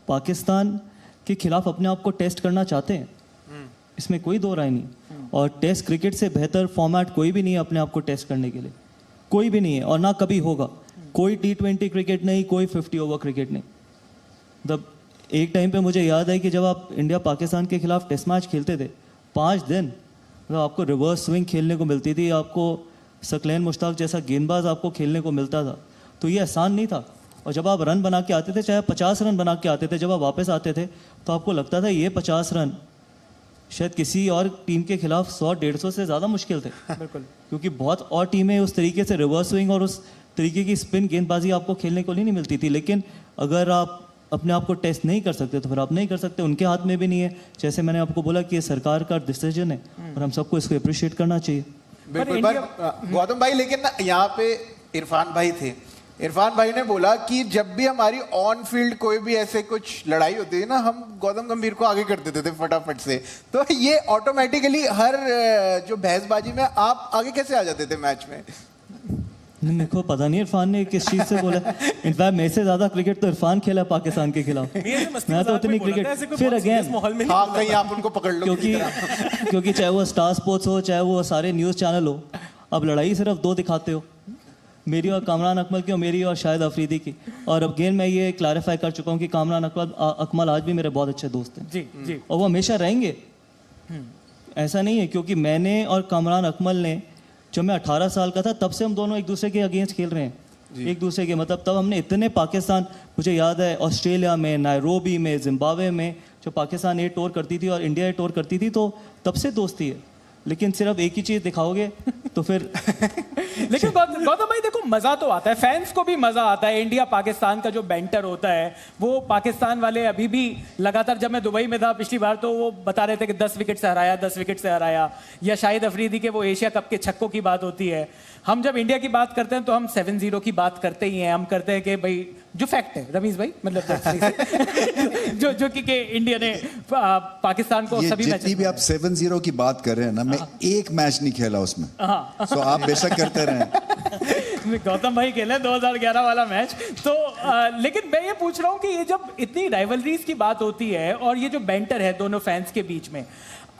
पाकिस्तान के खिलाफ अपने आप को टेस्ट करना चाहते हैं, इसमें कोई 2 राय नहीं। और टेस्ट क्रिकेट से बेहतर फॉर्मेट कोई भी नहीं है अपने आप को टेस्ट करने के लिए, कोई भी नहीं है और ना कभी होगा। कोई T20 क्रिकेट नहीं, कोई 50 ओवर क्रिकेट नहीं। तब एक टाइम पे मुझे याद है कि जब आप इंडिया पाकिस्तान के खिलाफ टेस्ट मैच खेलते थे, 5 दिन मतलब आपको रिवर्स स्विंग खेलने को मिलती थी, आपको सकलैन मुश्ताक जैसा गेंदबाज आपको खेलने को मिलता था, तो ये आसान नहीं था। और जब आप रन बना के आते थे, चाहे 50 रन बना के आते थे, जब आप वापस आते थे तो आपको लगता था ये 50 रन शायद किसी और टीम के खिलाफ 100-150 से ज़्यादा मुश्किल थे। बिल्कुल, क्योंकि बहुत और टीमें उस तरीके से रिवर्स स्विंग और उस तरीके की स्पिन गेंदबाजी आपको खेलने को नहीं मिलती थी। लेकिन अगर आप अपने आप को टेस्ट नहीं कर सकते तो फिर आप नहीं कर सकते, उनके हाथ में भी नहीं है। जैसे मैंने आपको बोला कि ये सरकार का डिसीजन है और हम सबको इसको अप्रिशिएट करना चाहिए। बिल्कुल। पर गौतम भाई लेकिन ना यहाँ पे इरफान भाई थे, इरफान भाई ने बोला कि जब भी हमारी ऑन फील्ड कोई भी ऐसे कुछ लड़ाई होती है ना, हम गौतम गंभीर को आगे कर देते थे फटाफट से। तो ये ऑटोमेटिकली हर जो बहसबाजी में आप आगे कैसे आ जाते थे मैच में? मेरे को पता नहीं इरफान ने किस चीज़ से बोला। इनफैक्ट मेरे से ज़्यादा क्रिकेट तो इरफान खेला पाकिस्तान के खिलाफ। मैं तो उतनी क्रिकेट फिर अगेन हाँ, कहीं आप उनको पकड़ लो क्योंकि चाहे वो स्टार स्पोर्ट्स हो चाहे वो सारे न्यूज़ चैनल हो, अब लड़ाई सिर्फ दो दिखाते हो, मेरी और कामरान अकमल की और मेरी और शाहिद अफरीदी की। और अगेन मैं ये क्लैरिफाई कर चुका हूँ कि कामरान अकमल आज भी मेरे बहुत अच्छे दोस्त हैं जी जी, और वो हमेशा रहेंगे। ऐसा नहीं है क्योंकि मैंने और कामरान अकमल ने, जब मैं 18 साल का था तब से हम दोनों एक दूसरे के अगेंस्ट खेल रहे हैं, एक दूसरे के मतलब तब हमने इतने पाकिस्तान, मुझे याद है ऑस्ट्रेलिया में, नायरोबी में, जिम्बाब्वे में, जो पाकिस्तान ए टूर करती थी और इंडिया ए टूर करती थी, तो तब से दोस्ती है। लेकिन सिर्फ एक ही चीज़ दिखाओगे तो फिर लेकिन गौतम भाई देखो, मजा तो आता है, फैंस को भी मजा आता है। इंडिया पाकिस्तान का जो बैंटर होता है, वो पाकिस्तान वाले अभी भी लगातार, जब मैं दुबई में था पिछली बार तो वो बता रहे थे कि 10 विकेट से हराया, 10 विकेट से हराया। या शाहिद अफरीदी के वो एशिया कप के छक्कों की बात होती है। हम जब इंडिया की बात करते हैं तो हम 7-0 की बात करते ही हैं। हम करते हैं कि भाई जो फैक्ट है रमीज भाई, मतलब जो कि इंडिया ने पाकिस्तान को सभी मैच, जितनी भी आप 7-0 की बात कर रहे हैं ना, मैं एक मैच नहीं खेला उसमें, तो आप बेशक करते रहें। गौतम भाई खेले 2011 वाला मैच तो लेकिन मैं ये पूछ रहा हूँ कि ये जब इतनी राइवलरीज की बात होती है और ये जो बैंटर है दोनों फैंस के बीच में,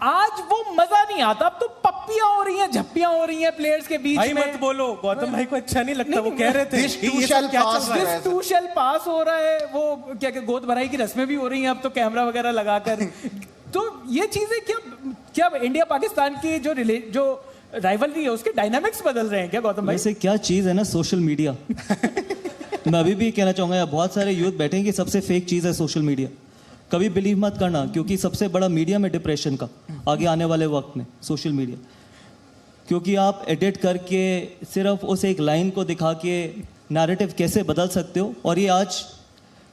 आज वो मजा नहीं आता। अब तो पप्पियां हो रही हैं, झप्पियां हो रही हैं प्लेयर्स के बीच भाई में। मत बोलो, गौतम भाई को अच्छा नहीं लगता। वो कह रहे थे This too shall pass हो रहा है, वो क्या गोद भराई की रस्में भी हो रही हैं अब तो कैमरा वगैरह लगाकर। तो ये चीजें क्या इंडिया पाकिस्तान की जो राइवलरी है उसके डायनामिक्स बदल रहे हैं क्या गौतम भाई? वैसे क्या चीज़ है ना सोशल मीडिया। मैं अभी भी कहना चाहूँगा, यार बहुत सारे यूथ बैठे हैं कि सबसे फेक चीज़ है सोशल मीडिया। कभी बिलीव मत करना, क्योंकि सबसे बड़ा मीडियम है डिप्रेशन का आगे आने वाले वक्त में सोशल मीडिया। क्योंकि आप एडिट करके सिर्फ उस एक लाइन को दिखा के नैरेटिव कैसे बदल सकते हो, और ये आज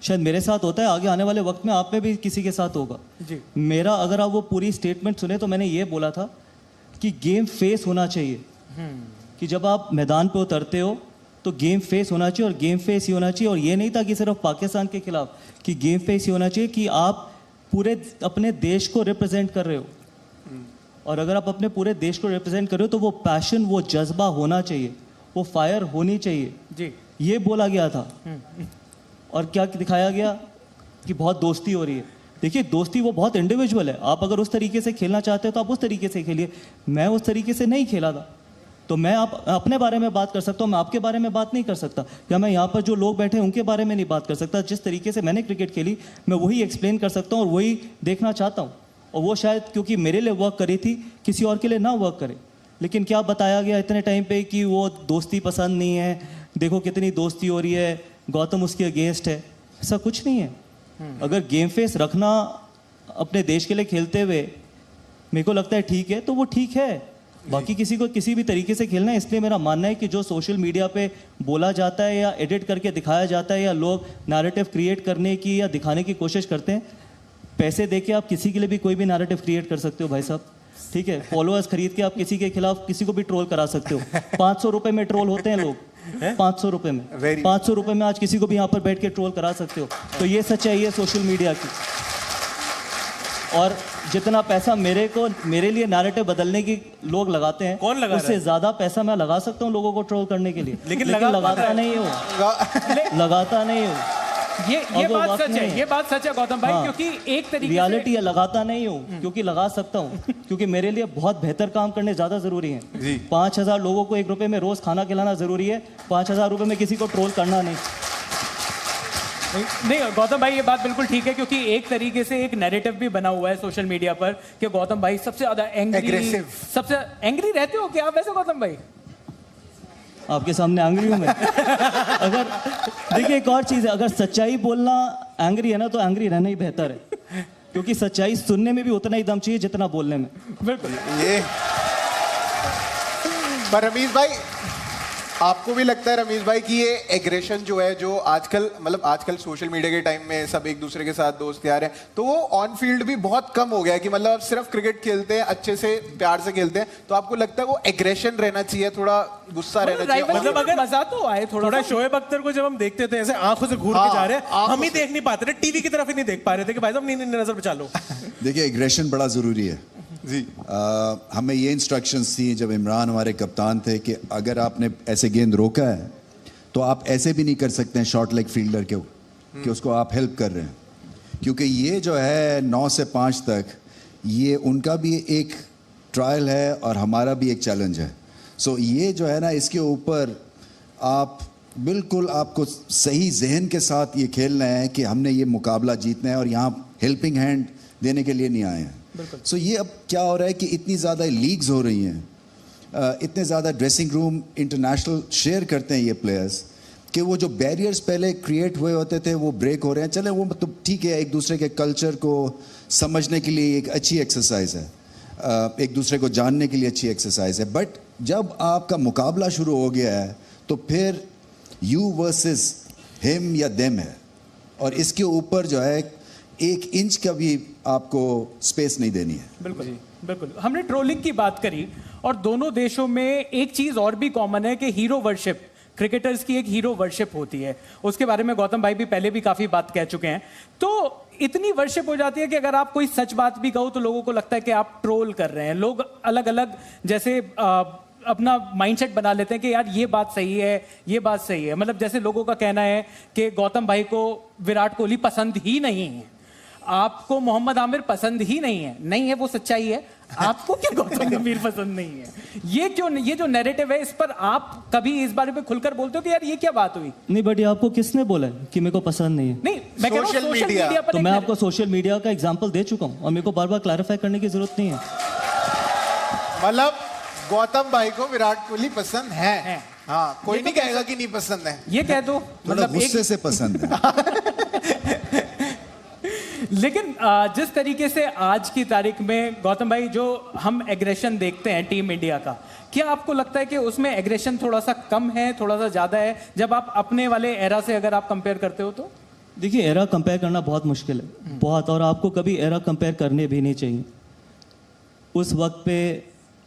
शायद मेरे साथ होता है, आगे आने वाले वक्त में आप में भी किसी के साथ होगा जी। मेरा अगर आप वो पूरी स्टेटमेंट सुने तो मैंने ये बोला था कि गेम फेस होना चाहिए, कि जब आप मैदान पे उतरते हो तो गेम फेस होना चाहिए, और गेम फेस ही होना चाहिए। और ये नहीं था कि सिर्फ पाकिस्तान के खिलाफ, कि गेम फेस ही होना चाहिए कि आप पूरे अपने देश को रिप्रेजेंट कर रहे हो, और अगर आप अपने पूरे देश को रिप्रेजेंट कर रहे हो तो वो पैशन, वो जज्बा होना चाहिए, वो फायर होनी चाहिए जी। ये बोला गया था। और क्या दिखाया गया कि बहुत दोस्ती हो रही है। देखिए दोस्ती वो बहुत इंडिविजुअल है, आप अगर उस तरीके से खेलना चाहते हो तो आप उस तरीके से खेलिए। मैं उस तरीके से नहीं खेला था, तो मैं आप अपने बारे में बात कर सकता हूँ, मैं आपके बारे में बात नहीं कर सकता, या मैं यहाँ पर जो लोग बैठे हैं उनके बारे में नहीं बात कर सकता। जिस तरीके से मैंने क्रिकेट खेली मैं वही एक्सप्लेन कर सकता हूँ और वही देखना चाहता हूँ। और वो शायद क्योंकि मेरे लिए वर्क करी थी, किसी और के लिए ना वर्क करे। लेकिन क्या बताया गया इतने टाइम पे कि वो दोस्ती पसंद नहीं है, देखो कितनी दोस्ती हो रही है, गौतम उसके अगेंस्ट है। ऐसा कुछ नहीं है। अगर गेम फेस रखना अपने देश के लिए खेलते हुए मेरे को लगता है ठीक है, तो वो ठीक है। बाकी किसी को किसी भी तरीके से खेलना है। इसलिए मेरा मानना है कि जो सोशल मीडिया पे बोला जाता है या एडिट करके दिखाया जाता है, या लोग नैरेटिव क्रिएट करने की या दिखाने की कोशिश करते हैं, पैसे दे के आप किसी के लिए भी कोई भी नैरेटिव क्रिएट कर सकते हो भाई साहब, ठीक है। फॉलोअर्स खरीद के आप किसी के खिलाफ किसी को भी ट्रोल करा सकते हो। 500 रुपए में ट्रोल होते हैं लोग, 500 रुपए में, 500 रुपए में आज किसी को भी यहाँ पर बैठ के ट्रोल करा सकते हो। तो ये सच्चाई है सोशल मीडिया की। और जितना पैसा मेरे लिए नैरेटिव बदलने की लोग लगाते हैं, कौन लगा उससे ज्यादा पैसा मैं लगा सकता हूँ लोगों को ट्रोल करने के लिए, लेकिन लगाता नहीं हूँ, लगाता नहीं हूँ। ये बात सच है, ये बात सच है गौतम भाई। क्योंकि एक तरीके रियलिटी है, लगाता नहीं हूँ क्योंकि लगा सकता हूँ, क्योंकि मेरे लिए बहुत बेहतर काम करने ज्यादा जरूरी है। 5,000 लोगों को 1 रुपए में रोज खाना खिलाना जरूरी है, 5,000 रुपए में किसी को ट्रोल करना नहीं। नहीं गौतम भाई ये बात बिल्कुल ठीक है, क्योंकि एक तरीके से एक नैरेटिव भी बना हुआ है सोशल मीडिया पर कि गौतम भाई सबसे ज्यादा एंग्री, सबसे एंग्री रहते हो क्या आप वैसे गौतम भाई? आपके सामने एंग्री हूं मैं। अगर देखिए एक और चीज है, अगर सच्चाई बोलना एंग्री है ना, तो एंग्री रहना ही बेहतर है, क्योंकि सच्चाई सुनने में भी उतना ही दम चाहिए जितना बोलने में। बिल्कुल। ये पर रमीज भाई आपको भी लगता है रमीज भाई कि ये एग्रेशन जो है, जो आजकल सोशल मीडिया के टाइम में सब एक दूसरे के साथ दोस्त यार हैं, तो वो ऑन फील्ड भी बहुत कम हो गया है कि मतलब अब सिर्फ क्रिकेट खेलते हैं, अच्छे से प्यार से खेलते हैं, तो आपको लगता है वो एग्रेशन रहना चाहिए, थोड़ा गुस्सा रहना चाहिए? मतलब अगर मजा तो आए थोड़ा शोएब अख्तर को जब हम देखते थे ऐसे आंखों से घूर के जा रहे हैं, हम ही देख नहीं पाते थे, टीवी की तरफ ही नहीं देख पा रहे थे कि भाई साहब नहीं नजर बचा लो। देखिए एग्रेशन बड़ा ज़रूरी है जी। हमें ये इंस्ट्रक्शंस थी जब इमरान हमारे कप्तान थे कि अगर आपने ऐसे गेंद रोका है तो आप ऐसे भी नहीं कर सकते हैं शॉर्ट लेग फील्डर के कि उसको आप हेल्प कर रहे हैं, क्योंकि ये जो है 9 से 5 तक ये उनका भी एक ट्रायल है और हमारा भी एक चैलेंज है। सो ये जो है ना, इसके ऊपर आप बिल्कुल आपको सही जहन के साथ ये खेलना है कि हमने ये मुकाबला जीतना है और यहाँ हेल्पिंग हैंड देने के लिए नहीं आए हैं। सो ये अब क्या हो रहा है कि इतनी ज़्यादा लीग्स हो रही हैं, इतने ज़्यादा ड्रेसिंग रूम इंटरनेशनल शेयर करते हैं ये प्लेयर्स कि वो जो बैरियर्स पहले क्रिएट हुए होते थे वो ब्रेक हो रहे हैं। चले वो मतलब ठीक है, एक दूसरे के कल्चर को समझने के लिए एक अच्छी एक्सरसाइज है, एक दूसरे को जानने के लिए अच्छी एक्सरसाइज है, बट जब आपका मुकाबला शुरू हो गया है तो फिर यू वर्सेस हिम या देम है, और इसके ऊपर जो है 1 इंच का भी आपको स्पेस नहीं देनी है। बिल्कुल जी, बिल्कुल। हमने ट्रोलिंग की बात करी और दोनों देशों में एक चीज और भी कॉमन है कि हीरो वर्शिप, क्रिकेटर्स की एक हीरो वर्शिप होती है। उसके बारे में गौतम भाई भी पहले भी काफी बात कह चुके हैं। तो इतनी वर्शिप हो जाती है कि अगर आप कोई सच बात भी कहो तो लोगों को लगता है कि आप ट्रोल कर रहे हैं। लोग अलग अलग जैसे अपना माइंडसेट बना लेते हैं कि यार ये बात सही है, ये बात सही है। मतलब जैसे लोगों का कहना है कि गौतम भाई को विराट कोहली पसंद ही नहीं है, आपको मोहम्मद आमिर पसंद ही नहीं है। नहीं है वो सच्चाई है, आपको क्या गौतम गंभीर पसंद नहीं है? ये जो नैरेटिव है, इस पर आप कभी इस बारे में खुलकर बोलते हो कि यार ये क्या बात हुई? नहीं बट ये आपको किसने बोला है कि मेरे को पसंद नहीं है? नहीं, मैं कह रहा हूं सोशल मीडिया पर तो मैं आपको सोशल मीडिया का एग्जांपल दे चुका हूं और मेरे को बार बार क्लैरिफाई करने की जरूरत नहीं है। मतलब गौतम भाई को विराट कोहली पसंद है। हाँ, कोई नहीं कहेगा कि नहीं पसंद है, ये कह दो, मतलब गुस्से से पसंद है। लेकिन जिस तरीके से आज की तारीख में गौतम भाई जो हम एग्रेशन देखते हैं टीम इंडिया का, क्या आपको लगता है कि उसमें एग्रेशन थोड़ा सा कम है, थोड़ा सा ज्यादा है, जब आप अपने वाले एरा से अगर आप कंपेयर करते हो तो? देखिए एरा कंपेयर करना बहुत मुश्किल है, बहुत, और आपको कभी एरा कंपेयर करने भी नहीं चाहिए। उस वक्त पे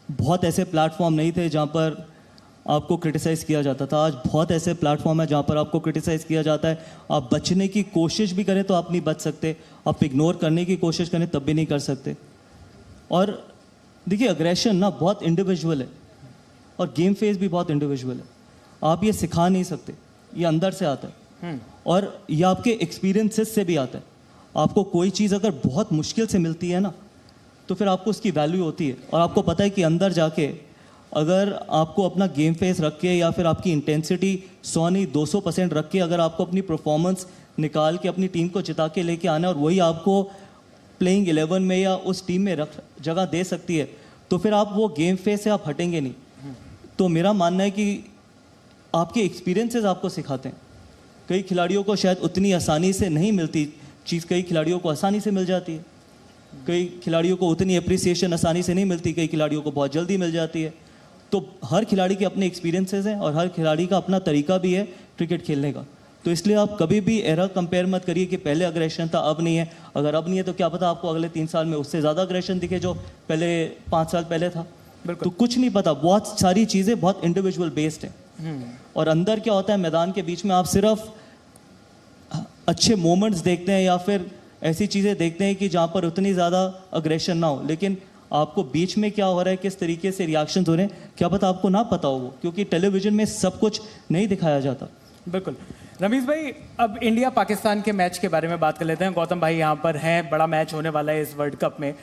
बहुत ऐसे प्लेटफॉर्म नहीं थे जहाँ पर आपको क्रिटिसाइज़ किया जाता था। आज बहुत ऐसे प्लेटफॉर्म है जहाँ पर आपको क्रिटिसाइज़ किया जाता है। आप बचने की कोशिश भी करें तो आप नहीं बच सकते, आप इग्नोर करने की कोशिश करें तब भी नहीं कर सकते। और देखिए अग्रेशन ना बहुत इंडिविजुअल है और गेम फेस भी बहुत इंडिविजुअल है। आप ये सिखा नहीं सकते, ये अंदर से आता है और ये आपके एक्सपीरियंसेस से भी आता है। आपको कोई चीज़ अगर बहुत मुश्किल से मिलती है ना तो फिर आपको उसकी वैल्यू होती है, और आपको पता है कि अंदर जाके अगर आपको अपना गेम फेस रख के या फिर आपकी इंटेंसिटी 100 नहीं 200% रख के अगर आपको अपनी परफॉर्मेंस निकाल के अपनी टीम को जिता के लेके आना और वही आपको प्लेइंग 11 में या उस टीम में जगह दे सकती है, तो फिर आप वो गेम फेस से आप हटेंगे नहीं। तो मेरा मानना है कि आपके एक्सपीरियंसेस आपको सिखाते हैं। कई खिलाड़ियों को शायद उतनी आसानी से नहीं मिलती चीज़, कई खिलाड़ियों को आसानी से मिल जाती है, कई खिलाड़ियों को उतनी अप्रिसिएशन आसानी से नहीं मिलती, कई खिलाड़ियों को बहुत जल्दी मिल जाती है। तो हर खिलाड़ी के अपने एक्सपीरियंसेस हैं और हर खिलाड़ी का अपना तरीका भी है क्रिकेट खेलने का। तो इसलिए आप कभी भी एरा कंपेयर मत करिए कि पहले अग्रेशन था अब नहीं है। अगर अब नहीं है तो क्या पता आपको अगले 3 साल में उससे ज़्यादा अग्रेशन दिखे जो पहले 5 साल पहले था। तो कुछ नहीं पता, बहुत सारी चीज़ें बहुत इंडिविजुअल बेस्ड हैं। और अंदर क्या होता है मैदान के बीच में, आप सिर्फ अच्छे मोमेंट्स देखते हैं या फिर ऐसी चीज़ें देखते हैं कि जहाँ पर उतनी ज़्यादा अग्रेशन ना हो, लेकिन आपको बीच में क्या हो रहा है, किस तरीके से रिएक्शंस हो रहे हैं, क्या पता आपको ना पता हो वो, क्योंकि टेलीविजन में सब कुछ नहीं दिखाया जाता। बिल्कुल। रमीज भाई, अब इंडिया पाकिस्तान के मैच के बारे में बात कर लेते हैं। गौतम भाई यहाँ पर हैं, बड़ा मैच होने वाला है इस वर्ल्ड कप में,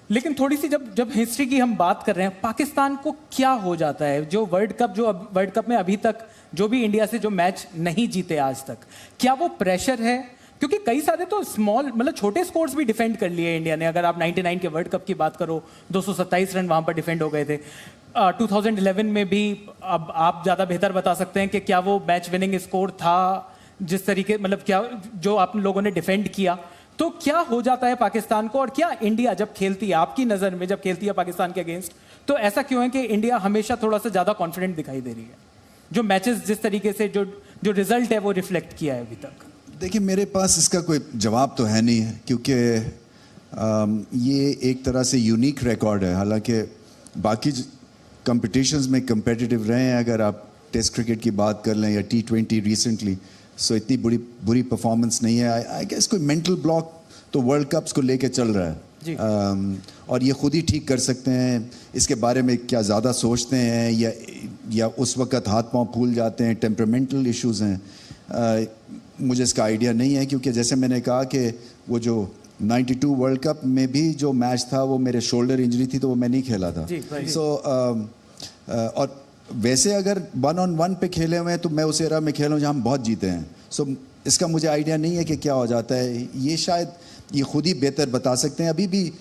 लेकिन थोड़ी सी जब हिस्ट्री की हम बात कर रहे हैं, पाकिस्तान को क्या हो जाता है जो वर्ल्ड कप में अभी तक जो भी इंडिया से जो मैच नहीं जीते आज तक, क्या वो प्रेशर है? क्योंकि कई सारे तो स्मॉल मतलब छोटे स्कोर्स भी डिफेंड कर लिए इंडिया ने। अगर आप 99 के वर्ल्ड कप की बात करो, 227 रन वहां पर डिफेंड हो गए थे। 2011 में भी, अब आप ज़्यादा बेहतर बता सकते हैं कि क्या वो मैच विनिंग स्कोर था जिस तरीके, मतलब क्या जो आप लोगों ने डिफेंड किया, तो क्या हो जाता है पाकिस्तान को? और क्या इंडिया जब खेलती है, आपकी नज़र में जब खेलती है पाकिस्तान के अगेंस्ट, तो ऐसा क्यों है कि इंडिया हमेशा थोड़ा सा ज़्यादा कॉन्फिडेंट दिखाई दे रही है? जो मैचेस जिस तरीके से जो जो रिजल्ट है वो रिफ्लेक्ट किया है अभी तक? देखिए, मेरे पास इसका कोई जवाब तो है नहीं है, क्योंकि ये एक तरह से यूनिक रिकॉर्ड है। हालांकि बाकी कंपटीशंस में कंपेटिटिव रहे हैं, अगर आप टेस्ट क्रिकेट की बात कर लें या T20 रिसेंटली, सो इतनी बुरी परफॉर्मेंस नहीं है। आई गेस कोई मेंटल ब्लॉक तो वर्ल्ड कप्स को लेके चल रहा है, और ये खुद ही ठीक कर सकते हैं। इसके बारे में क्या ज़्यादा सोचते हैं या उस वक्त हाथ पांव फूल जाते हैं, टेम्परामेंटल इश्यूज हैं, मुझे इसका आइडिया नहीं है। क्योंकि जैसे मैंने कहा कि वो जो 92 वर्ल्ड कप में भी जो मैच था वो मेरे शोल्डर इंजरी थी, तो वो मैं नहीं खेला था। सो और वैसे अगर 1-on-1 पे खेले हुए हैं तो मैं उस एरा में खेला हूँ जहाँ हम बहुत जीते हैं। सो इसका मुझे आइडिया नहीं है कि क्या हो जाता है। ये शायद ये खुद ही बेहतर बता सकते हैं। अभी भी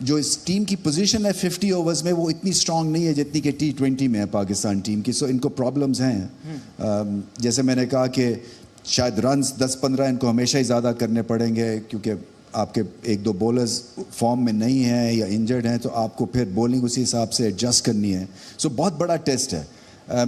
जो इस टीम की पोजीशन है 50 ओवर्स में, वो इतनी स्ट्रांग नहीं है जितनी कि T20 में है पाकिस्तान टीम की। सो इनको प्रॉब्लम्स हैं। जैसे मैंने कहा कि शायद रन्स 10-15 इनको हमेशा ही ज़्यादा करने पड़ेंगे, क्योंकि आपके 1-2 बॉलर्स फॉर्म में नहीं हैं या इंजर्ड हैं, तो आपको फिर बॉलिंग उसी हिसाब से एडजस्ट करनी है। सो बहुत बड़ा टेस्ट है।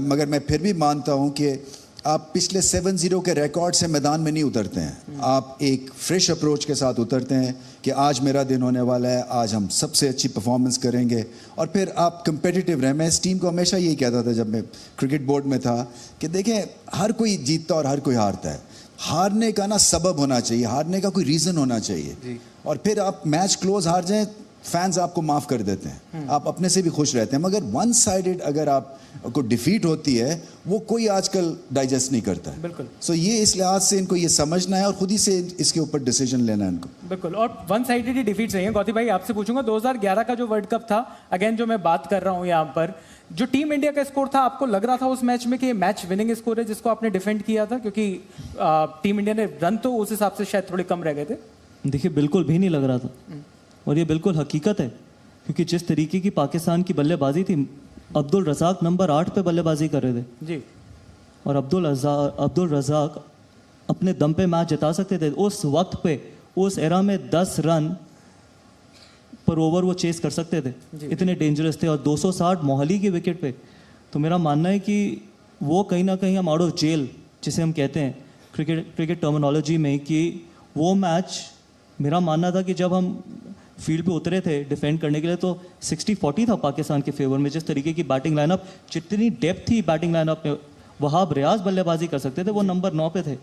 मगर मैं फिर भी मानता हूँ कि आप पिछले 7-0 के रिकॉर्ड से मैदान में नहीं उतरते हैं। आप एक फ्रेश अप्रोच के साथ उतरते हैं कि आज मेरा दिन होने वाला है, आज हम सबसे अच्छी परफॉर्मेंस करेंगे, और फिर आप कंपेटिटिव रहे। मैं इस टीम को हमेशा यही कहता था जब मैं क्रिकेट बोर्ड में था कि देखें, हर कोई जीतता और हर कोई हारता है। हारने का ना सबब होना चाहिए, हारने का कोई रीज़न होना चाहिए, और फिर आप मैच क्लोज हार जाएं, फैंस आपको माफ़ कर देते हैं, आप अपने से भी खुश रहते हैं। मगर वन साइडेड अगर आपको डिफीट होती है, वो कोई आजकल डाइजेस्ट नहीं करता है। बिल्कुल। सो ये इस लिहाज से इनको ये समझना है और खुद ही से इसके ऊपर डिसीजन लेना है इनको। बिल्कुल। और वन साइडेड ही डिफीट रही है। गौती भाई, आपसे पूछूंगा 2011 का जो वर्ल्ड कप था, अगेन जो मैं बात कर रहा हूँ यहाँ पर, जो टीम इंडिया का स्कोर था, आपको लग रहा था उस मैच में कि ये मैच विनिंग स्कोर है जिसको आपने डिफेंड किया था? क्योंकि टीम इंडिया ने रन तो उस हिसाब से शायद थोड़े कम रह गए थे। देखिए, बिल्कुल भी नहीं लग रहा था, और ये बिल्कुल हकीकत है। क्योंकि जिस तरीके की पाकिस्तान की बल्लेबाजी थी, अब्दुल रज़ाक नंबर 8 पे बल्लेबाजी कर रहे थे जी, और अब्दुल रज़ाक अपने दम पे मैच जिता सकते थे। उस वक्त पे, उस एरा में 10 रन पर ओवर वो चेस कर सकते थे, इतने डेंजरस थे। और 260 मोहाली की विकेट पे, तो मेरा मानना है कि वो कहीं ना कहीं हम आउट ऑफ जेल, जिसे हम कहते हैं क्रिकेट टर्मिनोलॉजी में, कि वो मैच मेरा मानना था कि जब हम फील्ड पे उतरे थे डिफेंड करने के लिए, तो 60-40 था पाकिस्तान के फेवर में। जिस तरीके की बैटिंग लाइनअप, जितनी डेप्थ थी बैटिंग लाइनअप में, वहाब रियाज बल्लेबाजी कर सकते थे, वो नंबर 9 पे थे।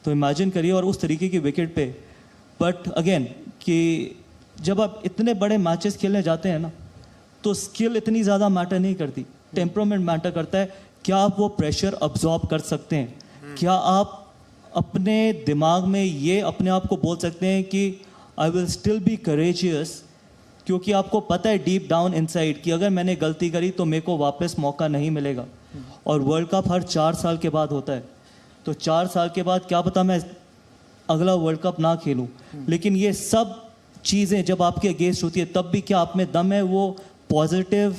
तो इमेजिन करिए, और उस तरीके की विकेट पे। बट अगेन कि जब आप इतने बड़े मैचेस खेलने जाते हैं ना, तो स्किल इतनी ज़्यादा मैटर नहीं करती, टेम्परामेंट मैटर करता है। क्या आप वो प्रेशर अब्जॉर्ब कर सकते हैं? क्या आप अपने दिमाग में ये अपने आप को बोल सकते हैं कि I will still be courageous? क्योंकि आपको पता है डीप डाउन इनसाइड कि अगर मैंने गलती करी तो मेरे को वापस मौका नहीं मिलेगा। और वर्ल्ड कप हर 4 साल के बाद होता है, तो 4 साल के बाद क्या पता मैं अगला वर्ल्ड कप ना खेलूं। लेकिन ये सब चीज़ें जब आपके अगेंस्ट होती है, तब भी क्या आप में दम है वो पॉजिटिव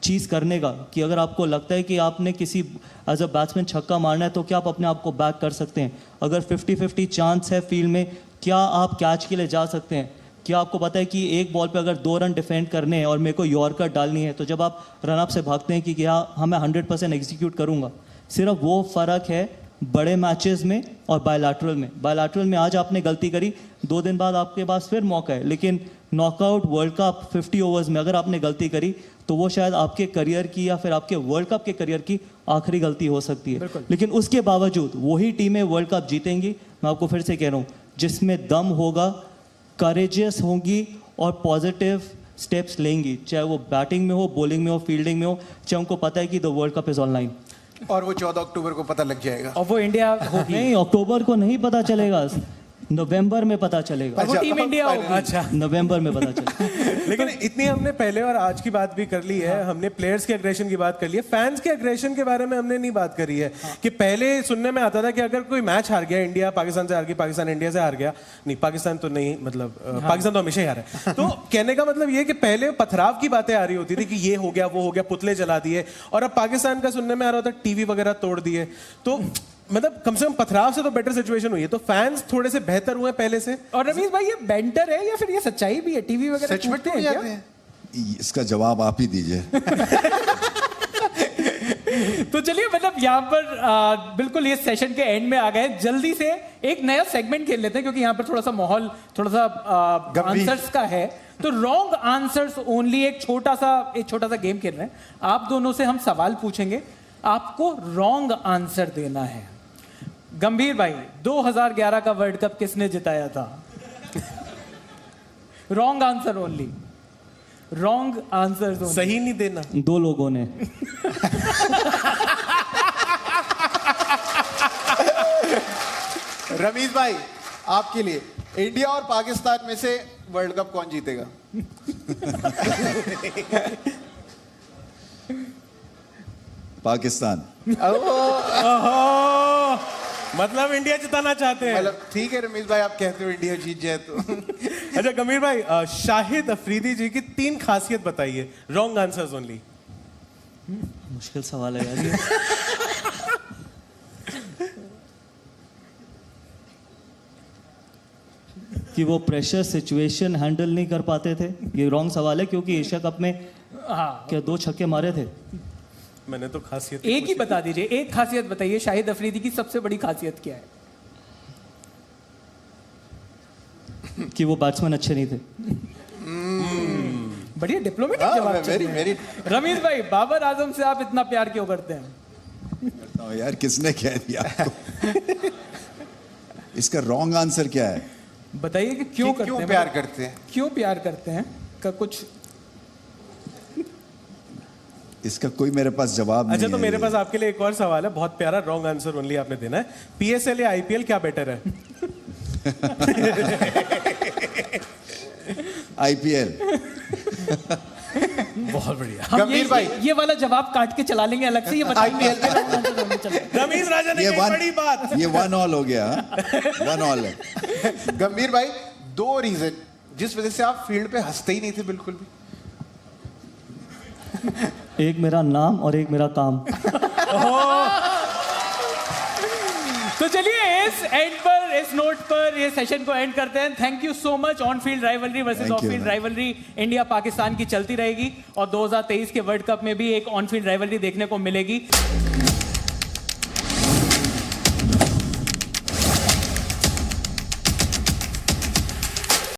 चीज़ करने का? कि अगर आपको लगता है कि आपने किसी एज अ बैट्समैन छक्का मारना है, तो क्या आप अपने आप को बैक कर सकते हैं? अगर 50-50 चांस है फील्ड में, क्या आप कैच के लिए जा सकते हैं? क्या आपको पता है कि एक बॉल पे अगर 2 रन डिफेंड करने हैं और मेरे को यॉर्कर डालनी है, तो जब आप रन अप से भागते हैं कि क्या मैं 100% एग्जीक्यूट करूंगा? सिर्फ वो फ़र्क है बड़े मैचेस में और बायलैटरल में। बायलैटरल में आज आपने गलती करी, 2 दिन बाद आपके पास फिर मौका है। लेकिन नॉकआउट वर्ल्ड कप 50 ओवर्स में अगर आपने गलती करी, तो वो शायद आपके करियर की या फिर आपके वर्ल्ड कप के करियर की आखिरी गलती हो सकती है। लेकिन उसके बावजूद वही टीमें वर्ल्ड कप जीतेंगी, मैं आपको फिर से कह रहा हूँ, जिसमें दम होगा, करेजियस होंगी और पॉजिटिव स्टेप्स लेंगी, चाहे वो बैटिंग में हो, बॉलिंग में हो, फील्डिंग में हो, चाहे उनको पता है कि the world cup is online. और वो 14 अक्टूबर को पता लग जाएगा। और वो इंडिया होगी। नहीं, अक्टूबर को नहीं पता चलेगा, नवंबर में पता चलेगा। वो टीम इंडिया होगी। अच्छा, नवंबर में पता चलेगा। लेकिन इतनी हमने पहले और आज की बात भी कर ली है, हमने प्लेयर्स के एग्रेशन की बात कर ली है, फैंस के एग्रेशन के बारे में हमने नहीं बात करी है। कि पहले सुनने में आता था कि अगर कोई मैच हार गया, इंडिया पाकिस्तान से हार गई, पाकिस्तान इंडिया से हार गया, नहीं पाकिस्तान तो नहीं, मतलब पाकिस्तान तो हमेशा ही हारा है। तो कहने का मतलब ये कि पहले पथराव की बातें आ रही होती थी कि ये हो गया, वो हो गया, पुतले जला दिए, और अब पाकिस्तान का सुनने में आ रहा था टीवी वगैरह तोड़ दिए। तो मतलब कम से कम पथराव से तो बेटर सिचुएशन हुई है, तो फैंस थोड़े से बेहतर हुए पहले से। और रमीज भाई, ये बेंटर है या फिर ये सच्चाई भी है? टीवी वगैरह सच में टूटते हैं क्या? इसका जवाब आप ही दीजिए। तो चलिए मतलब यहाँ पर बिल्कुल ये सेशन के एंड में आ गए। जल्दी से एक नया सेगमेंट खेल लेते हैं क्योंकि यहाँ पर थोड़ा सा माहौल थोड़ा सा आंसर्स का है। तो रॉन्ग आंसर्स ओनली एक छोटा सा गेम खेल रहे हैं। आप दोनों से हम सवाल पूछेंगे, आपको रॉन्ग आंसर देना है। गंभीर भाई, 2011 का वर्ल्ड कप किसने जिताया था? Wrong answer only, wrong answer सही नहीं देना। 2 लोगों ने। रमीज भाई, आपके लिए इंडिया और पाकिस्तान में से वर्ल्ड कप कौन जीतेगा? पाकिस्तान। मतलब इंडिया जिताना चाहते हैं। मतलब ठीक है रमीज भाई, आप कहते हो इंडिया जीत जाए तो। अच्छा गंभीर भाई, शाहिद अफरीदी जी की 3 खासियत बताइए, रॉन्ग आंसर्स ओनली। मुश्किल सवाल है यार ये। कि वो प्रेशर सिचुएशन हैंडल नहीं कर पाते थे। ये रॉन्ग सवाल है क्योंकि एशिया कप में क्या 2 छक्के मारे थे। मैंने तो खासियत एक ही बता दीजिए, एक खासियत बताइए। शाहिद अफरीदी की सबसे बड़ी खासियत क्या है? कि वो बैट्समैन अच्छे नहीं थे। बढ़िया डिप्लोमेटिक जवाब। वेरी रमीज भाई, बाबर आजम से आप इतना प्यार क्यों करते हैं? करता हूं यार, किसने कह दिया आपको? इसका रॉन्ग आंसर क्या है? बताइए कि क्यों करते हैं? प्यार करते हैं? क्यों प्यार करते हैं का कुछ? इसका कोई मेरे पास जवाब नहीं अच्छा है। तो मेरे पास आपके लिए एक और सवाल है, बहुत प्यारा, रॉन्ग आंसर ओनली आपने देना है। पीएसएल या आईपीएल क्या बेटर है? आईपीएल। बहुत बढ़िया। हम गंभीर भाई, ये वाला जवाब काट के चला लेंगे अलग से। ये बताइए रमीज राजा ने कही बड़ी बात। ये 1 ऑल हो गया। 1 ऑल है। गंभीर भाई, 2 रीजन जिस वजह से आप फील्ड पे हंसते ही नहीं थे बिल्कुल भी। एक मेरा नाम और एक मेरा काम। तो चलिए इस एंड पर, इस नोट पर ये सेशन को एंड करते हैं। Thank you so much. On field rivalry versus Thank of you, field man. Rivalry India Pakistan की चलती रहेगी और 2023 के वर्ल्ड कप में भी एक ऑन फील्ड राइवलरी देखने को मिलेगी।